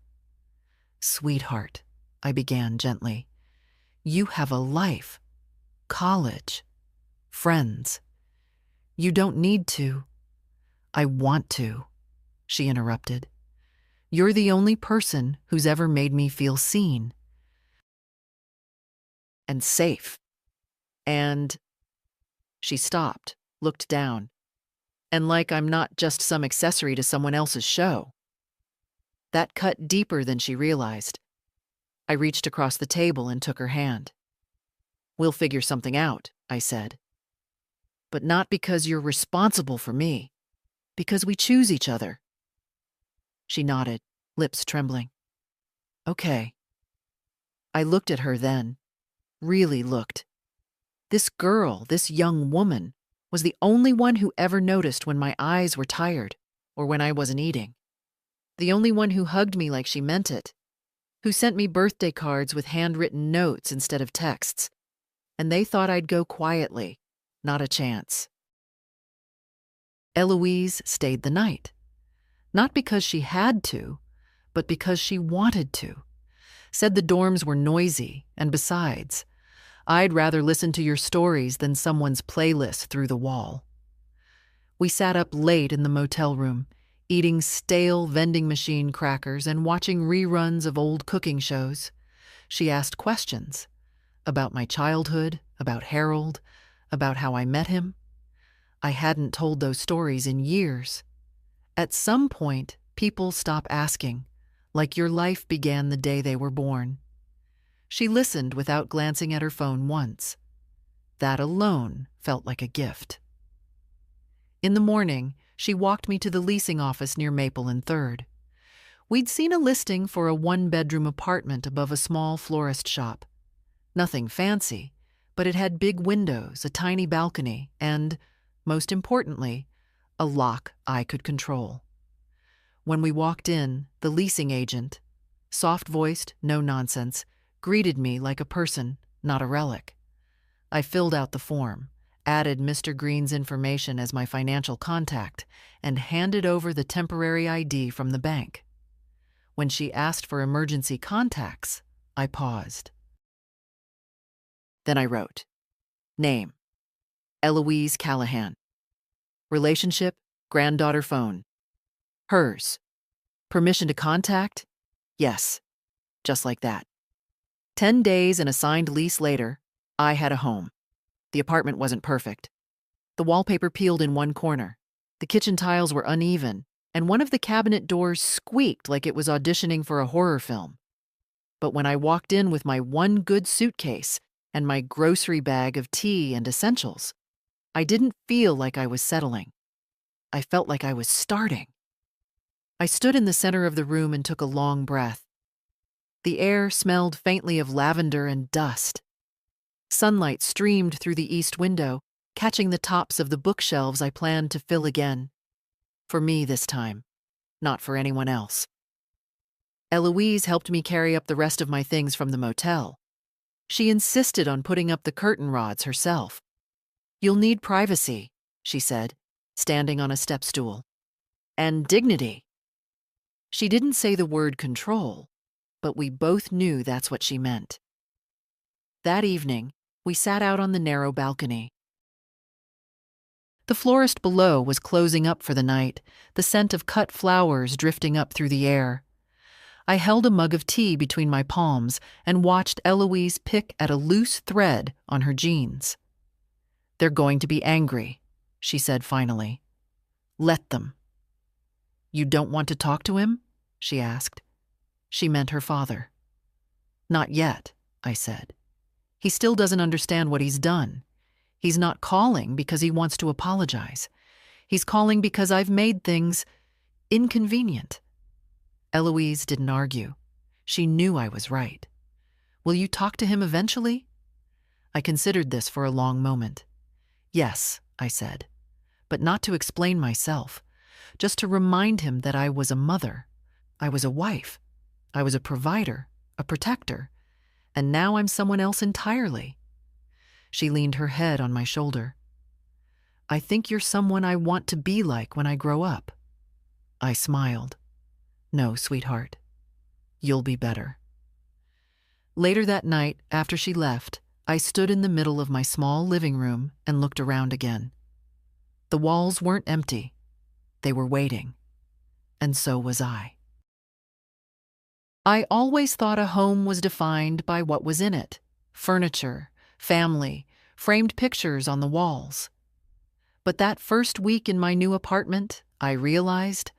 Sweetheart, I began gently, you have a life, college, friends. You don't need to. I want to, she interrupted. You're the only person who's ever made me feel seen and safe. And she stopped, looked down, and like I'm not just some accessory to someone else's show. That cut deeper than she realized. I reached across the table and took her hand. We'll figure something out, I said. But not because you're responsible for me, because we choose each other. She nodded, lips trembling. Okay. I looked at her then, really looked. This girl, this young woman, was the only one who ever noticed when my eyes were tired or when I wasn't eating. The only one who hugged me like she meant it, who sent me birthday cards with handwritten notes instead of texts. And they thought I'd go quietly, not a chance. Eloise stayed the night. Not because she had to, but because she wanted to. Said the dorms were noisy, and besides, I'd rather listen to your stories than someone's playlist through the wall. We sat up late in the motel room, eating stale vending machine crackers and watching reruns of old cooking shows. She asked questions about my childhood, about Harold, about how I met him. I hadn't told those stories in years. At some point, people stop asking, like your life began the day they were born. She listened without glancing at her phone once. That alone felt like a gift. In the morning, she walked me to the leasing office near Maple and 3rd. We'd seen a listing for a one-bedroom apartment above a small florist shop. Nothing fancy, but it had big windows, a tiny balcony, and, most importantly, a lock I could control. When we walked in, the leasing agent, soft-voiced, no nonsense, greeted me like a person, not a relic. I filled out the form, added Mr. Green's information as my financial contact, and handed over the temporary ID from the bank. When she asked for emergency contacts, I paused. Then I wrote, name, Eloise Callahan. Relationship, granddaughter phone. Hers. Permission to contact? Yes. Just like that. 10 days and a signed lease later, I had a home. The apartment wasn't perfect. The wallpaper peeled in one corner. The kitchen tiles were uneven, and one of the cabinet doors squeaked like it was auditioning for a horror film. But when I walked in with my one good suitcase and my grocery bag of tea and essentials, I didn't feel like I was settling. I felt like I was starting. I stood in the center of the room and took a long breath. The air smelled faintly of lavender and dust. Sunlight streamed through the east window, catching the tops of the bookshelves I planned to fill again. For me this time, not for anyone else. Eloise helped me carry up the rest of my things from the motel. She insisted on putting up the curtain rods herself. You'll need privacy, she said, standing on a step stool. And dignity. She didn't say the word control, but we both knew that's what she meant. That evening, we sat out on the narrow balcony. The florist below was closing up for the night, the scent of cut flowers drifting up through the air. I held a mug of tea between my palms and watched Eloise pick at a loose thread on her jeans. They're going to be angry, she said finally. Let them. You don't want to talk to him? She asked. She meant her father. Not yet, I said. He still doesn't understand what he's done. He's not calling because he wants to apologize. He's calling because I've made things inconvenient. Eloise didn't argue. She knew I was right. Will you talk to him eventually? I considered this for a long moment. Yes, I said, but not to explain myself, just to remind him that I was a mother, I was a wife, I was a provider, a protector, and now I'm someone else entirely. She leaned her head on my shoulder. I think you're someone I want to be like when I grow up. I smiled. No, sweetheart. You'll be better. Later that night, after she left, I stood in the middle of my small living room and looked around again. The walls weren't empty. They were waiting. And so was I. I always thought a home was defined by what was in it: furniture, family, framed pictures on the walls. But that first week in my new apartment, I realized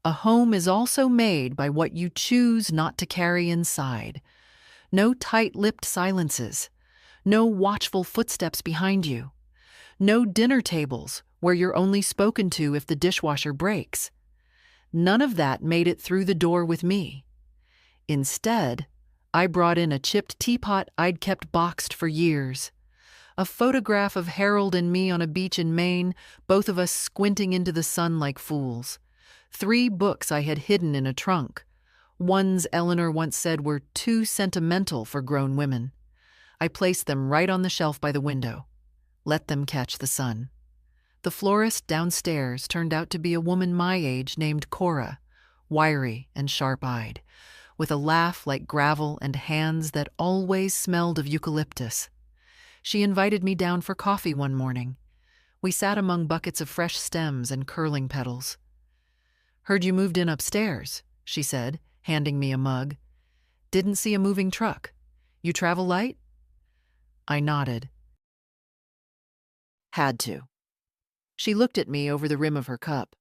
a home is also made by what you choose not to carry inside. No tight-lipped silences, no watchful footsteps behind you, no dinner tables where you're only spoken to if the dishwasher breaks. None of that made it through the door with me. Instead, I brought in a chipped teapot I'd kept boxed for years, a photograph of Harold and me on a beach in Maine, both of us squinting into the sun like fools, 3 books I had hidden in a trunk, ones Eleanor once said were too sentimental for grown women. I placed them right on the shelf by the window. Let them catch the sun. The florist downstairs turned out to be a woman my age named Cora, wiry and sharp-eyed, with a laugh like gravel and hands that always smelled of eucalyptus. She invited me down for coffee one morning. We sat among buckets of fresh stems and curling petals. "Heard you moved in upstairs," she said, handing me a mug. "Didn't see a moving truck. You travel light?" I nodded. Had to. She looked at me over the rim of her cup.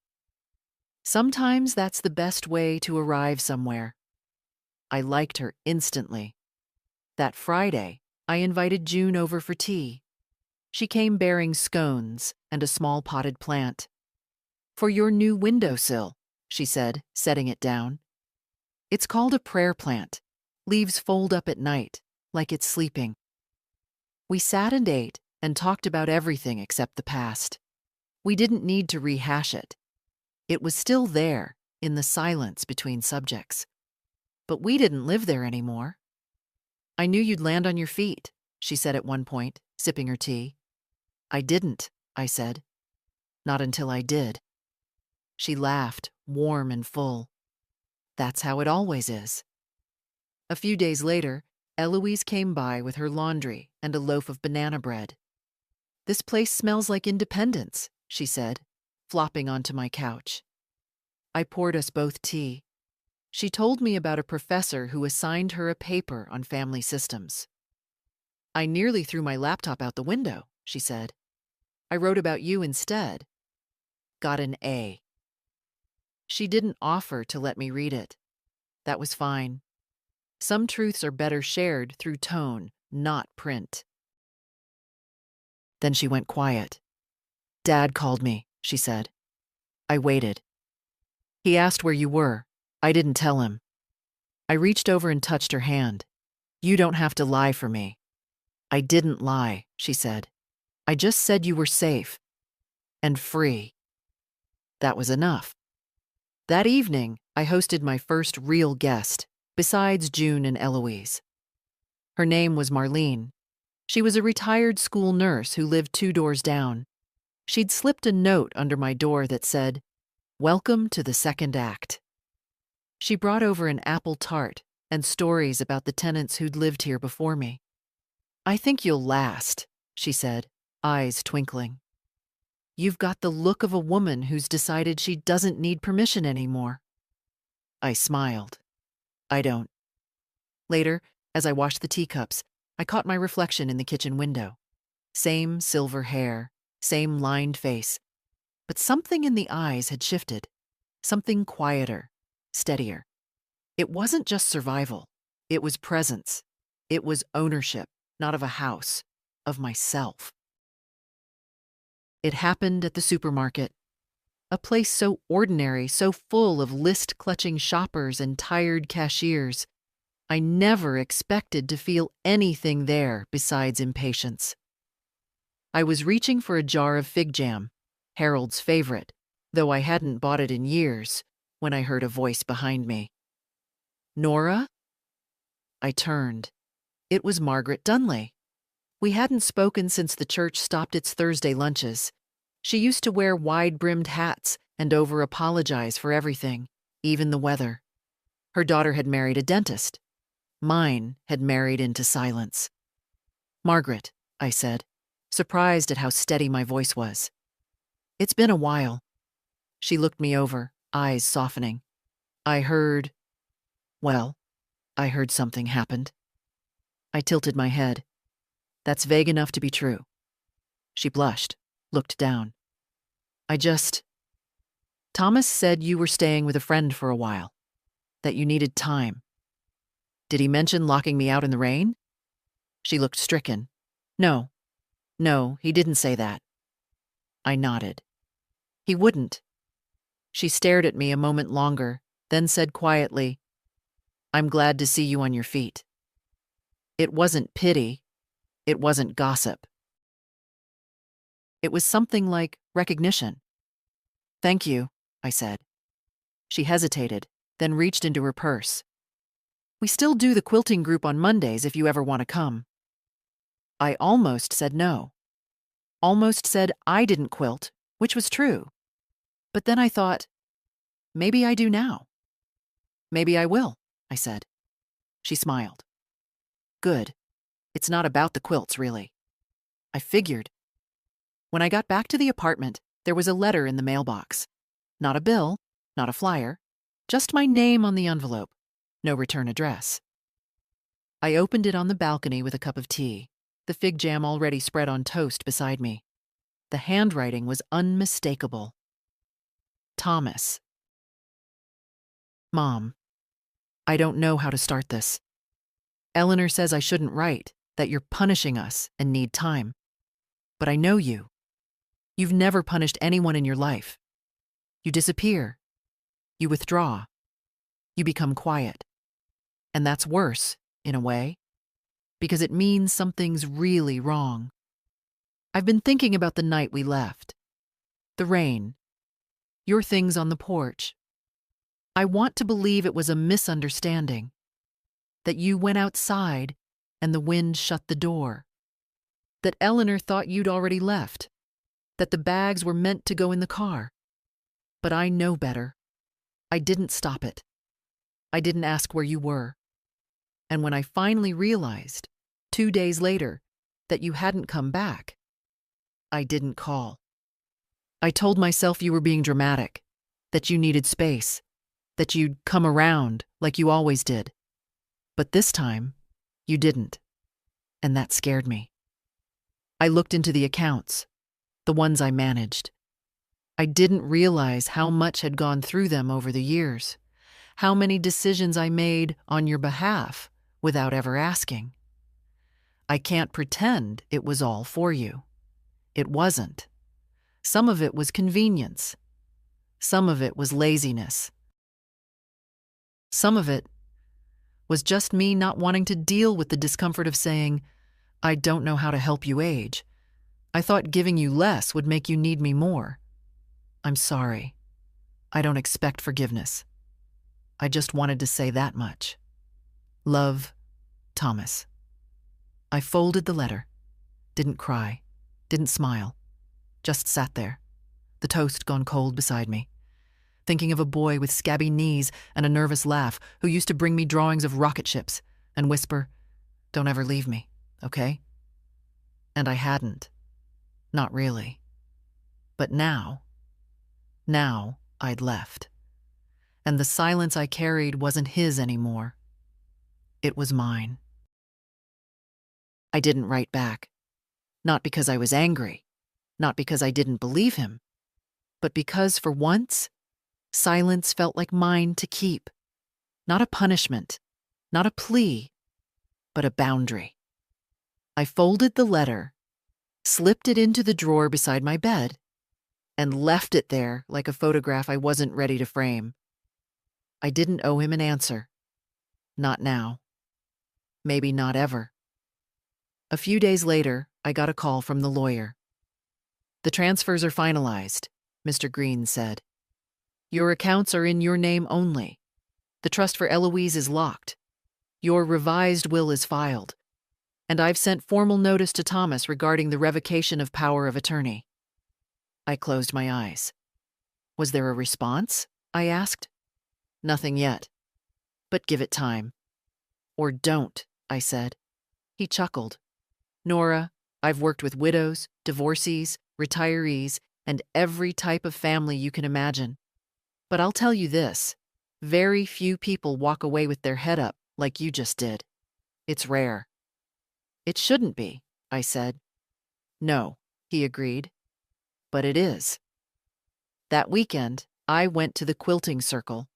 Sometimes that's the best way to arrive somewhere. I liked her instantly. That Friday, I invited June over for tea. She came bearing scones and a small potted plant. "For your new windowsill," she said, setting it down. "It's called a prayer plant. Leaves fold up at night, like it's sleeping." We sat and ate and talked about everything except the past. We didn't need to rehash it. It was still there, in the silence between subjects. But we didn't live there anymore. "I knew you'd land on your feet," she said at one point, sipping her tea. "I didn't," I said. "Not until I did." She laughed, warm and full. "That's how it always is." A few days later, Eloise came by with her laundry and a loaf of banana bread. "This place smells like independence," she said, flopping onto my couch. I poured us both tea. She told me about a professor who assigned her a paper on family systems. "I nearly threw my laptop out the window," she said. "I wrote about you instead. Got an A." She didn't offer to let me read it. That was fine. Some truths are better shared through tone, not print. Then she went quiet. "Dad called me," she said. I waited. "He asked where you were. I didn't tell him." I reached over and touched her hand. "You don't have to lie for me." "I didn't lie," she said. "I just said you were safe. And free." That was enough. That evening, I hosted my first real guest, besides June and Eloise. Her name was Marlene. She was a retired school nurse who lived 2 doors down. She'd slipped a note under my door that said, "Welcome to the second act." She brought over an apple tart and stories about the tenants who'd lived here before me. "I think you'll last," she said, eyes twinkling. "You've got the look of a woman who's decided she doesn't need permission anymore." I smiled. I don't. Later, as I washed the teacups, I caught my reflection in the kitchen window. Same silver hair, same lined face, but something in the eyes had shifted. Something quieter, steadier. It wasn't just survival. It was presence. It was ownership, not of a house, of myself. It happened at the supermarket. A place so ordinary, so full of list-clutching shoppers and tired cashiers. I never expected to feel anything there besides impatience. I was reaching for a jar of fig jam, Harold's favorite, though I hadn't bought it in years, when I heard a voice behind me. "Nora?" I turned. It was Margaret Dunley. We hadn't spoken since the church stopped its Thursday lunches. She used to wear wide-brimmed hats and over-apologize for everything, even the weather. Her daughter had married a dentist. Mine had married into silence. "Margaret," I said, surprised at how steady my voice was. "It's been a while." She looked me over, eyes softening. I heard something happened." I tilted my head. "That's vague enough to be true." She blushed, looked down. Thomas said you were staying with a friend for a while, that you needed time." "Did he mention locking me out in the rain?" She looked stricken. No, he didn't say that." I nodded. "He wouldn't." She stared at me a moment longer, then said quietly, "I'm glad to see you on your feet." It wasn't pity. It wasn't gossip. It was something like recognition. "Thank you," I said. She hesitated, then reached into her purse. "We still do the quilting group on Mondays if you ever want to come." I almost said no. Almost said I didn't quilt, which was true. But then I thought, maybe I do now. "Maybe I will," I said. She smiled. "Good. It's not about the quilts, really." I figured. When I got back to the apartment, there was a letter in the mailbox. Not a bill, not a flyer, just my name on the envelope. No return address. I opened it on the balcony with a cup of tea, the fig jam already spread on toast beside me. The handwriting was unmistakable. Thomas. "Mom, I don't know how to start this. Eleanor says I shouldn't write, that you're punishing us and need time. But I know you. You've never punished anyone in your life. You disappear. You withdraw. You become quiet. And that's worse, in a way, because it means something's really wrong. I've been thinking about the night we left. The rain. Your things on the porch. I want to believe it was a misunderstanding. That you went outside and the wind shut the door. That Eleanor thought you'd already left. That the bags were meant to go in the car. But I know better. I didn't stop it. I didn't ask where you were. And when I finally realized, 2 days later, that you hadn't come back, I didn't call. I told myself you were being dramatic, that you needed space, that you'd come around like you always did. But this time, you didn't. And that scared me. I looked into the accounts, the ones I managed. I didn't realize how much had gone through them over the years, how many decisions I made on your behalf without ever asking. I can't pretend it was all for you. It wasn't. Some of it was convenience. Some of it was laziness. Some of it was just me not wanting to deal with the discomfort of saying, "I don't know how to help you age. I thought giving you less would make you need me more. I'm sorry. I don't expect forgiveness. I just wanted to say that much. Love, Thomas." I folded the letter, didn't cry, didn't smile, just sat there, the toast gone cold beside me, thinking of a boy with scabby knees and a nervous laugh who used to bring me drawings of rocket ships and whisper, "Don't ever leave me, okay?" And I hadn't. Not really. But now I'd left. And the silence I carried wasn't his anymore. It was mine. I didn't write back. Not because I was angry, not because I didn't believe him, but because for once, silence felt like mine to keep. Not a punishment, not a plea, but a boundary. I folded the letter, slipped it into the drawer beside my bed, and left it there like a photograph I wasn't ready to frame. I didn't owe him an answer. Not now. maybe not ever. A few days later, I got a call from the lawyer. "The transfers are finalized," Mr. Green said. "Your accounts are in your name only. The trust for Eloise is locked. Your revised will is filed. And I've sent formal notice to Thomas regarding the revocation of power of attorney." I closed my eyes. "Was there a response?" I asked. "Nothing yet. But give it time." "Or don't," I said. He chuckled. "Nora, I've worked with widows, divorcees, retirees, and every type of family you can imagine. But I'll tell you this, very few people walk away with their head up like you just did. It's rare." "It shouldn't be," I said. "No," he agreed. "But it is." That weekend, I went to the quilting circle.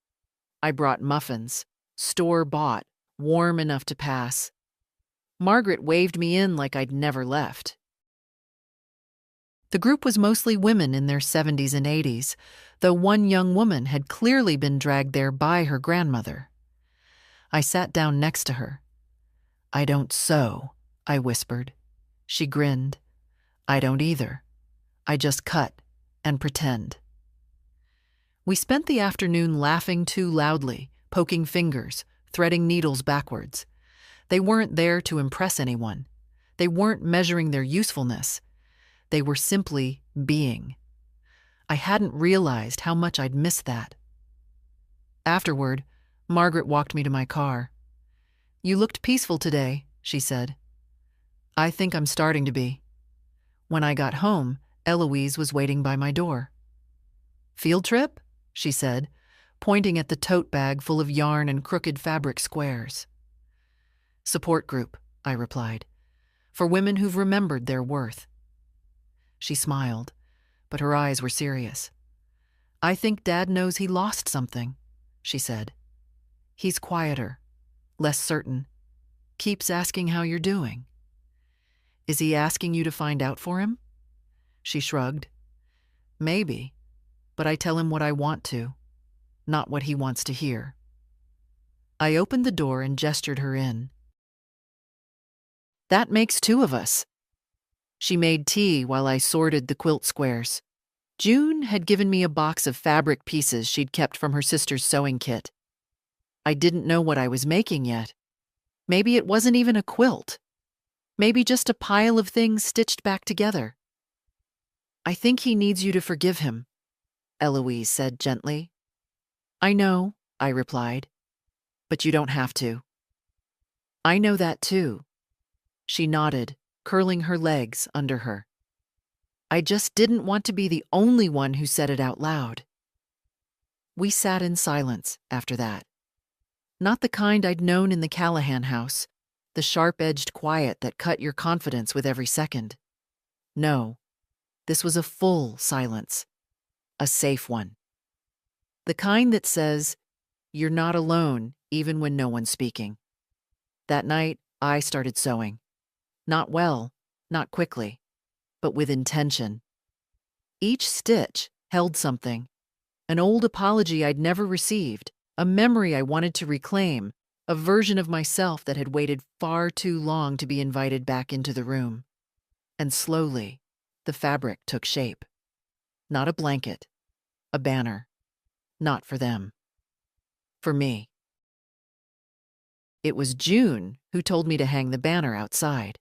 I brought muffins, store-bought, warm enough to pass. Margaret waved me in like I'd never left. The group was mostly women in their 70s and 80s, though one young woman had clearly been dragged there by her grandmother. I sat down next to her. "I don't sew," I whispered. She grinned. "I don't either. I just cut and pretend." We spent the afternoon laughing too loudly, poking fingers, threading needles backwards. They weren't there to impress anyone. They weren't measuring their usefulness. They were simply being. I hadn't realized how much I'd missed that. Afterward, Margaret walked me to my car. "You looked peaceful today," she said. "I think I'm starting to be." When I got home, Eloise was waiting by my door. "Field trip?" she said, pointing at the tote bag full of yarn and crooked fabric squares. "Support group," I replied, "for women who've remembered their worth." She smiled, but her eyes were serious. "I think Dad knows he lost something," she said. "He's quieter, less certain, keeps asking how you're doing." "Is he asking you to find out for him?" She shrugged. "Maybe, but I tell him what I want to, not what he wants to hear." I opened the door and gestured her in. "That makes two of us." She made tea while I sorted the quilt squares. June had given me a box of fabric pieces she'd kept from her sister's sewing kit. I didn't know what I was making yet. Maybe it wasn't even a quilt. Maybe just a pile of things stitched back together. "I think he needs you to forgive him," Eloise said gently. "I know," I replied, "but you don't have to." "I know that too." She nodded, curling her legs under her. "I just didn't want to be the only one who said it out loud." We sat in silence after that. Not the kind I'd known in the Callahan house, the sharp-edged quiet that cut your confidence with every second. No, this was a full silence, a safe one. The kind that says, you're not alone even when no one's speaking. That night, I started sewing. Not well, not quickly, but with intention. Each stitch held something, an old apology I'd never received, a memory I wanted to reclaim, a version of myself that had waited far too long to be invited back into the room. And slowly, the fabric took shape. Not a blanket, a banner. Not for them. For me. It was June who told me to hang the banner outside.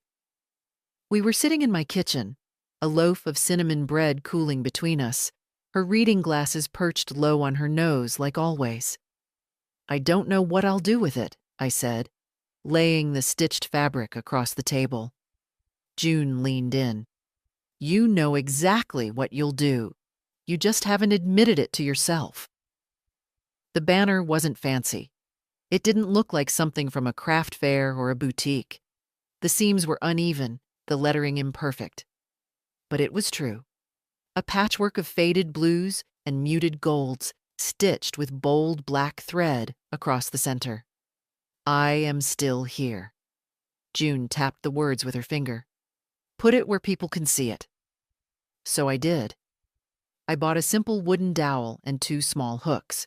We were sitting in my kitchen, a loaf of cinnamon bread cooling between us, her reading glasses perched low on her nose like always. "I don't know what I'll do with it," I said, laying the stitched fabric across the table. June leaned in. "You know exactly what you'll do. You just haven't admitted it to yourself." The banner wasn't fancy. It didn't look like something from a craft fair or a boutique. The seams were uneven, the lettering imperfect. But it was true. A patchwork of faded blues and muted golds, stitched with bold black thread across the center. "I am still here." June tapped the words with her finger. "Put it where people can see it." So I did. I bought a simple wooden dowel and 2 small hooks,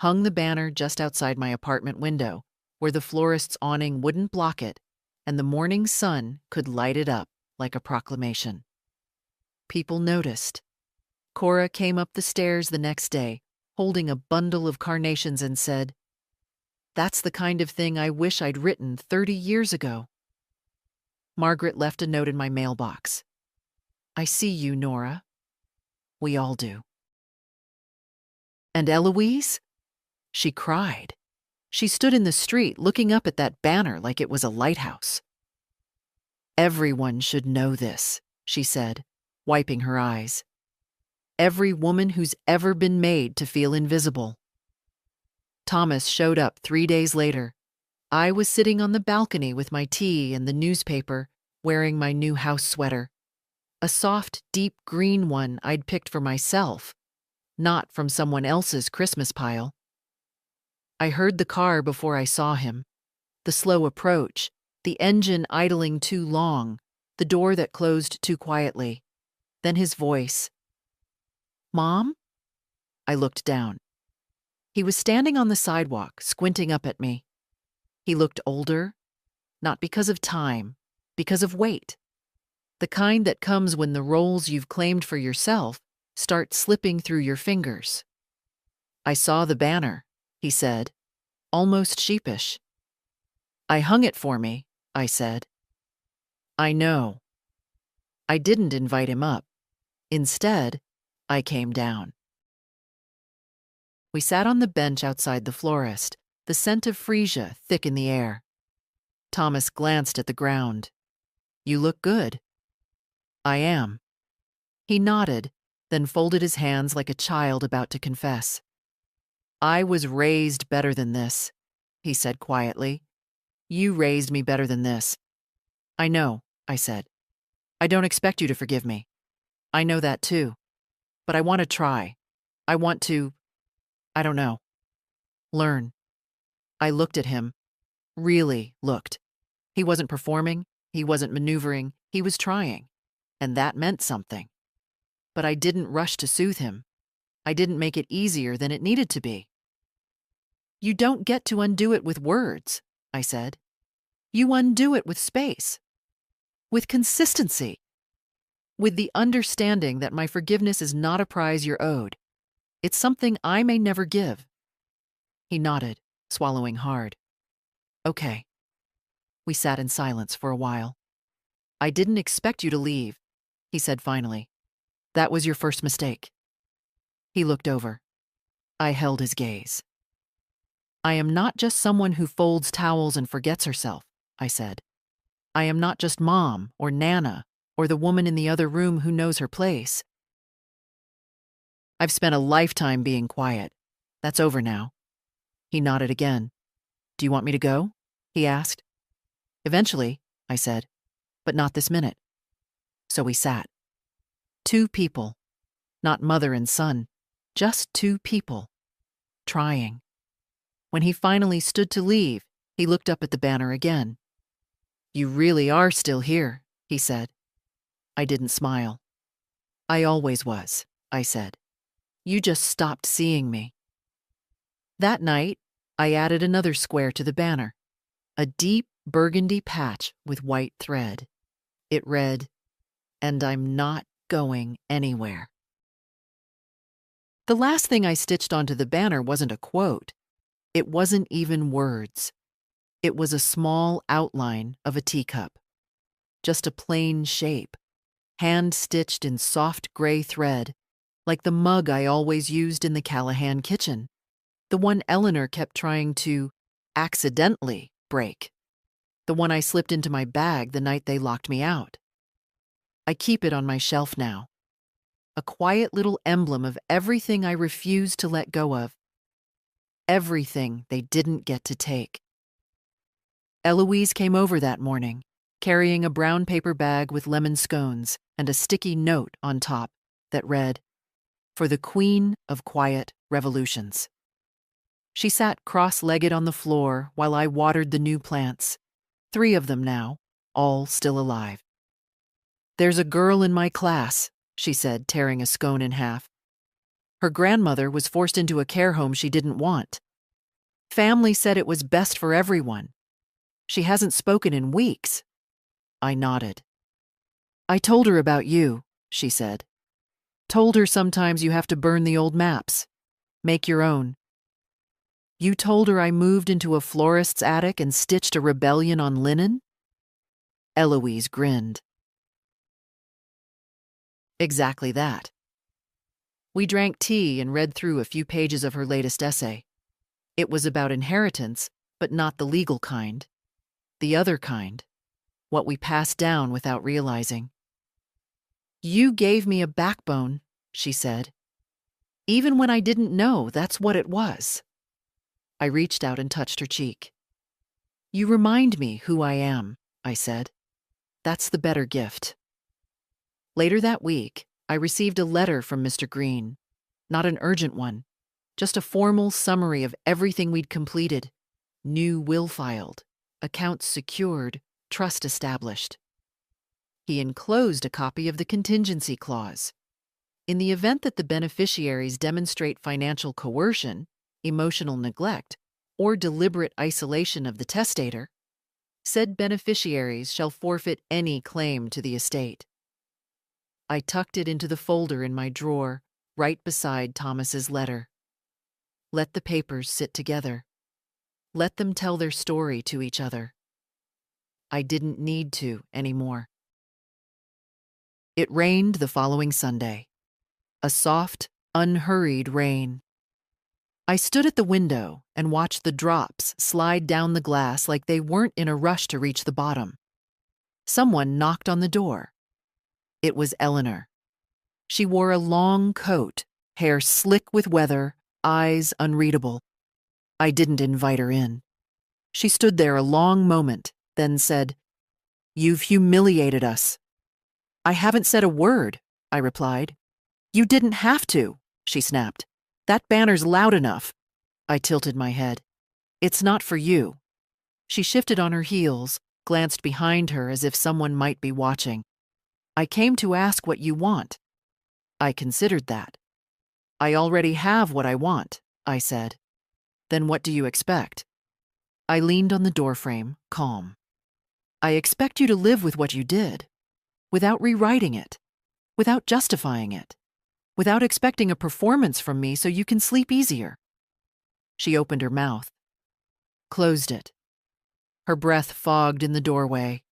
hung the banner just outside my apartment window, where the florist's awning wouldn't block it and the morning sun could light it up like a proclamation. People noticed. Cora came up the stairs the next day, holding a bundle of carnations, and said, "That's the kind of thing I wish I'd written 30 years ago." Margaret left a note in my mailbox. "I see you, Nora." We all do. And Eloise? She cried. She stood in the street looking up at that banner like it was a lighthouse. "Everyone should know this," she said, wiping her eyes. "Every woman who's ever been made to feel invisible." Thomas showed up 3 days later. I was sitting on the balcony with my tea and the newspaper, wearing my new house sweater. A soft, deep green one I'd picked for myself, not from someone else's Christmas pile. I heard the car before I saw him. The slow approach, the engine idling too long, the door that closed too quietly. Then his voice. "Mom?" I looked down. He was standing on the sidewalk, squinting up at me. He looked older, not because of time, because of weight. The kind that comes when the roles you've claimed for yourself start slipping through your fingers. "I saw the banner," he said, almost sheepish. "I hung it for me," I said. "I know." I didn't invite him up. Instead, I came down. We sat on the bench outside the florist, the scent of freesia thick in the air. Thomas glanced at the ground. "You look good." "I am." He nodded, then folded his hands like a child about to confess. "I was raised better than this," he said quietly. "You raised me better than this." "I know," I said. "I don't expect you to forgive me. I know that too. But I want to try. I want to, I don't know, learn." I looked at him. Really looked. He wasn't performing. He wasn't maneuvering. He was trying. And that meant something. But I didn't rush to soothe him. I didn't make it easier than it needed to be. "You don't get to undo it with words," I said. "You undo it with space, with consistency, with the understanding that my forgiveness is not a prize you're owed. It's something I may never give." He nodded, swallowing hard. "Okay." We sat in silence for a while. "I didn't expect you to leave," he said finally. "That was your first mistake." He looked over. I held his gaze. "I am not just someone who folds towels and forgets herself," I said. "I am not just Mom or Nana or the woman in the other room who knows her place. I've spent a lifetime being quiet. That's over now." He nodded again. "Do you want me to go?" he asked. "Eventually," I said, "but not this minute." So we sat. 2 people, not mother and son, just 2 people, trying. When he finally stood to leave, he looked up at the banner again. "You really are still here," he said. I didn't smile. "I always was," I said. "You just stopped seeing me." That night, I added another square to the banner, a deep burgundy patch with white thread. It read, "And I'm not going anywhere." The last thing I stitched onto the banner wasn't a quote. It wasn't even words. It was a small outline of a teacup. Just a plain shape, hand-stitched in soft gray thread, like the mug I always used in the Callahan kitchen, the one Eleanor kept trying to accidentally break, the one I slipped into my bag the night they locked me out. I keep it on my shelf now, a quiet little emblem of everything I refused to let go of, everything they didn't get to take. Eloise came over that morning, carrying a brown paper bag with lemon scones and a sticky note on top that read, "For the Queen of Quiet Revolutions." She sat cross-legged on the floor while I watered the new plants, 3 of them now, all still alive. "There's a girl in my class," she said, tearing a scone in half. "Her grandmother was forced into a care home she didn't want. Family said it was best for everyone. She hasn't spoken in weeks. I nodded. I told her about you, she said. Told her sometimes you have to burn the old maps. Make your own. You told her I moved into a florist's attic and stitched a rebellion on linen? Eloise grinned. Exactly that. We drank tea and read through a few pages of her latest essay. It was about inheritance, but not the legal kind. The other kind. What we passed down without realizing. You gave me a backbone, she said. Even when I didn't know that's what it was. I reached out and touched her cheek. You remind me who I am, I said. That's the better gift. Later that week, I received a letter from Mr. Green. Not an urgent one, just a formal summary of everything we'd completed. New will filed, accounts secured, trust established. He enclosed a copy of the contingency clause. In the event that the beneficiaries demonstrate financial coercion, emotional neglect, or deliberate isolation of the testator, said beneficiaries shall forfeit any claim to the estate. I tucked it into the folder in my drawer, right beside Thomas's letter. Let the papers sit together. Let them tell their story to each other. I didn't need to anymore. It rained the following Sunday. A soft, unhurried rain. I stood at the window and watched the drops slide down the glass like they weren't in a rush to reach the bottom. Someone knocked on the door. It was Eleanor. She wore a long coat, hair slick with weather, eyes unreadable. I didn't invite her in. She stood there a long moment, then said, "You've humiliated us." "I haven't said a word," I replied. "You didn't have to," she snapped. "That banner's loud enough." I tilted my head. "It's not for you." She shifted on her heels, glanced behind her as if someone might be watching. "I came to ask what you want." I considered that. "I already have what I want," I said. "Then what do you expect?" I leaned on the doorframe, calm. "I expect you to live with what you did, without rewriting it, without justifying it, without expecting a performance from me so you can sleep easier." She opened her mouth, closed it. Her breath fogged in the doorway.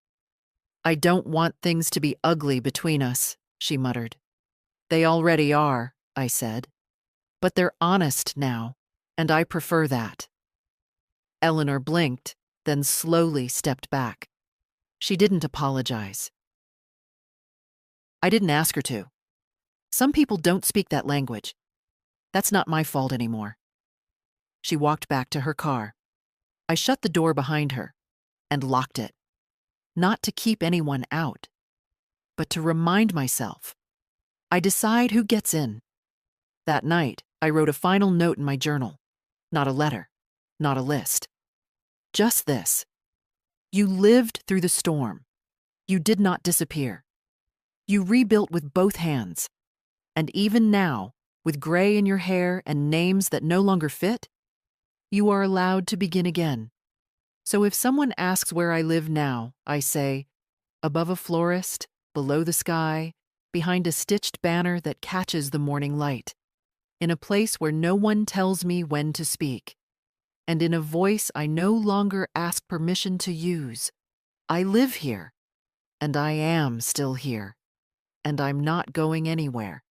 "I don't want things to be ugly between us," she muttered. "They already are," I said. "But they're honest now, and I prefer that." Eleanor blinked, then slowly stepped back. She didn't apologize. I didn't ask her to. Some people don't speak that language. That's not my fault anymore. She walked back to her car. I shut the door behind her and locked it. Not to keep anyone out, but to remind myself. I decide who gets in. That night, I wrote a final note in my journal. Not a letter, not a list. Just this. You lived through the storm. You did not disappear. You rebuilt with both hands. And even now, with gray in your hair and names that no longer fit, you are allowed to begin again. So if someone asks where I live now, I say, above a florist, below the sky, behind a stitched banner that catches the morning light, in a place where no one tells me when to speak, and in a voice I no longer ask permission to use. I live here, and I am still here, and I'm not going anywhere.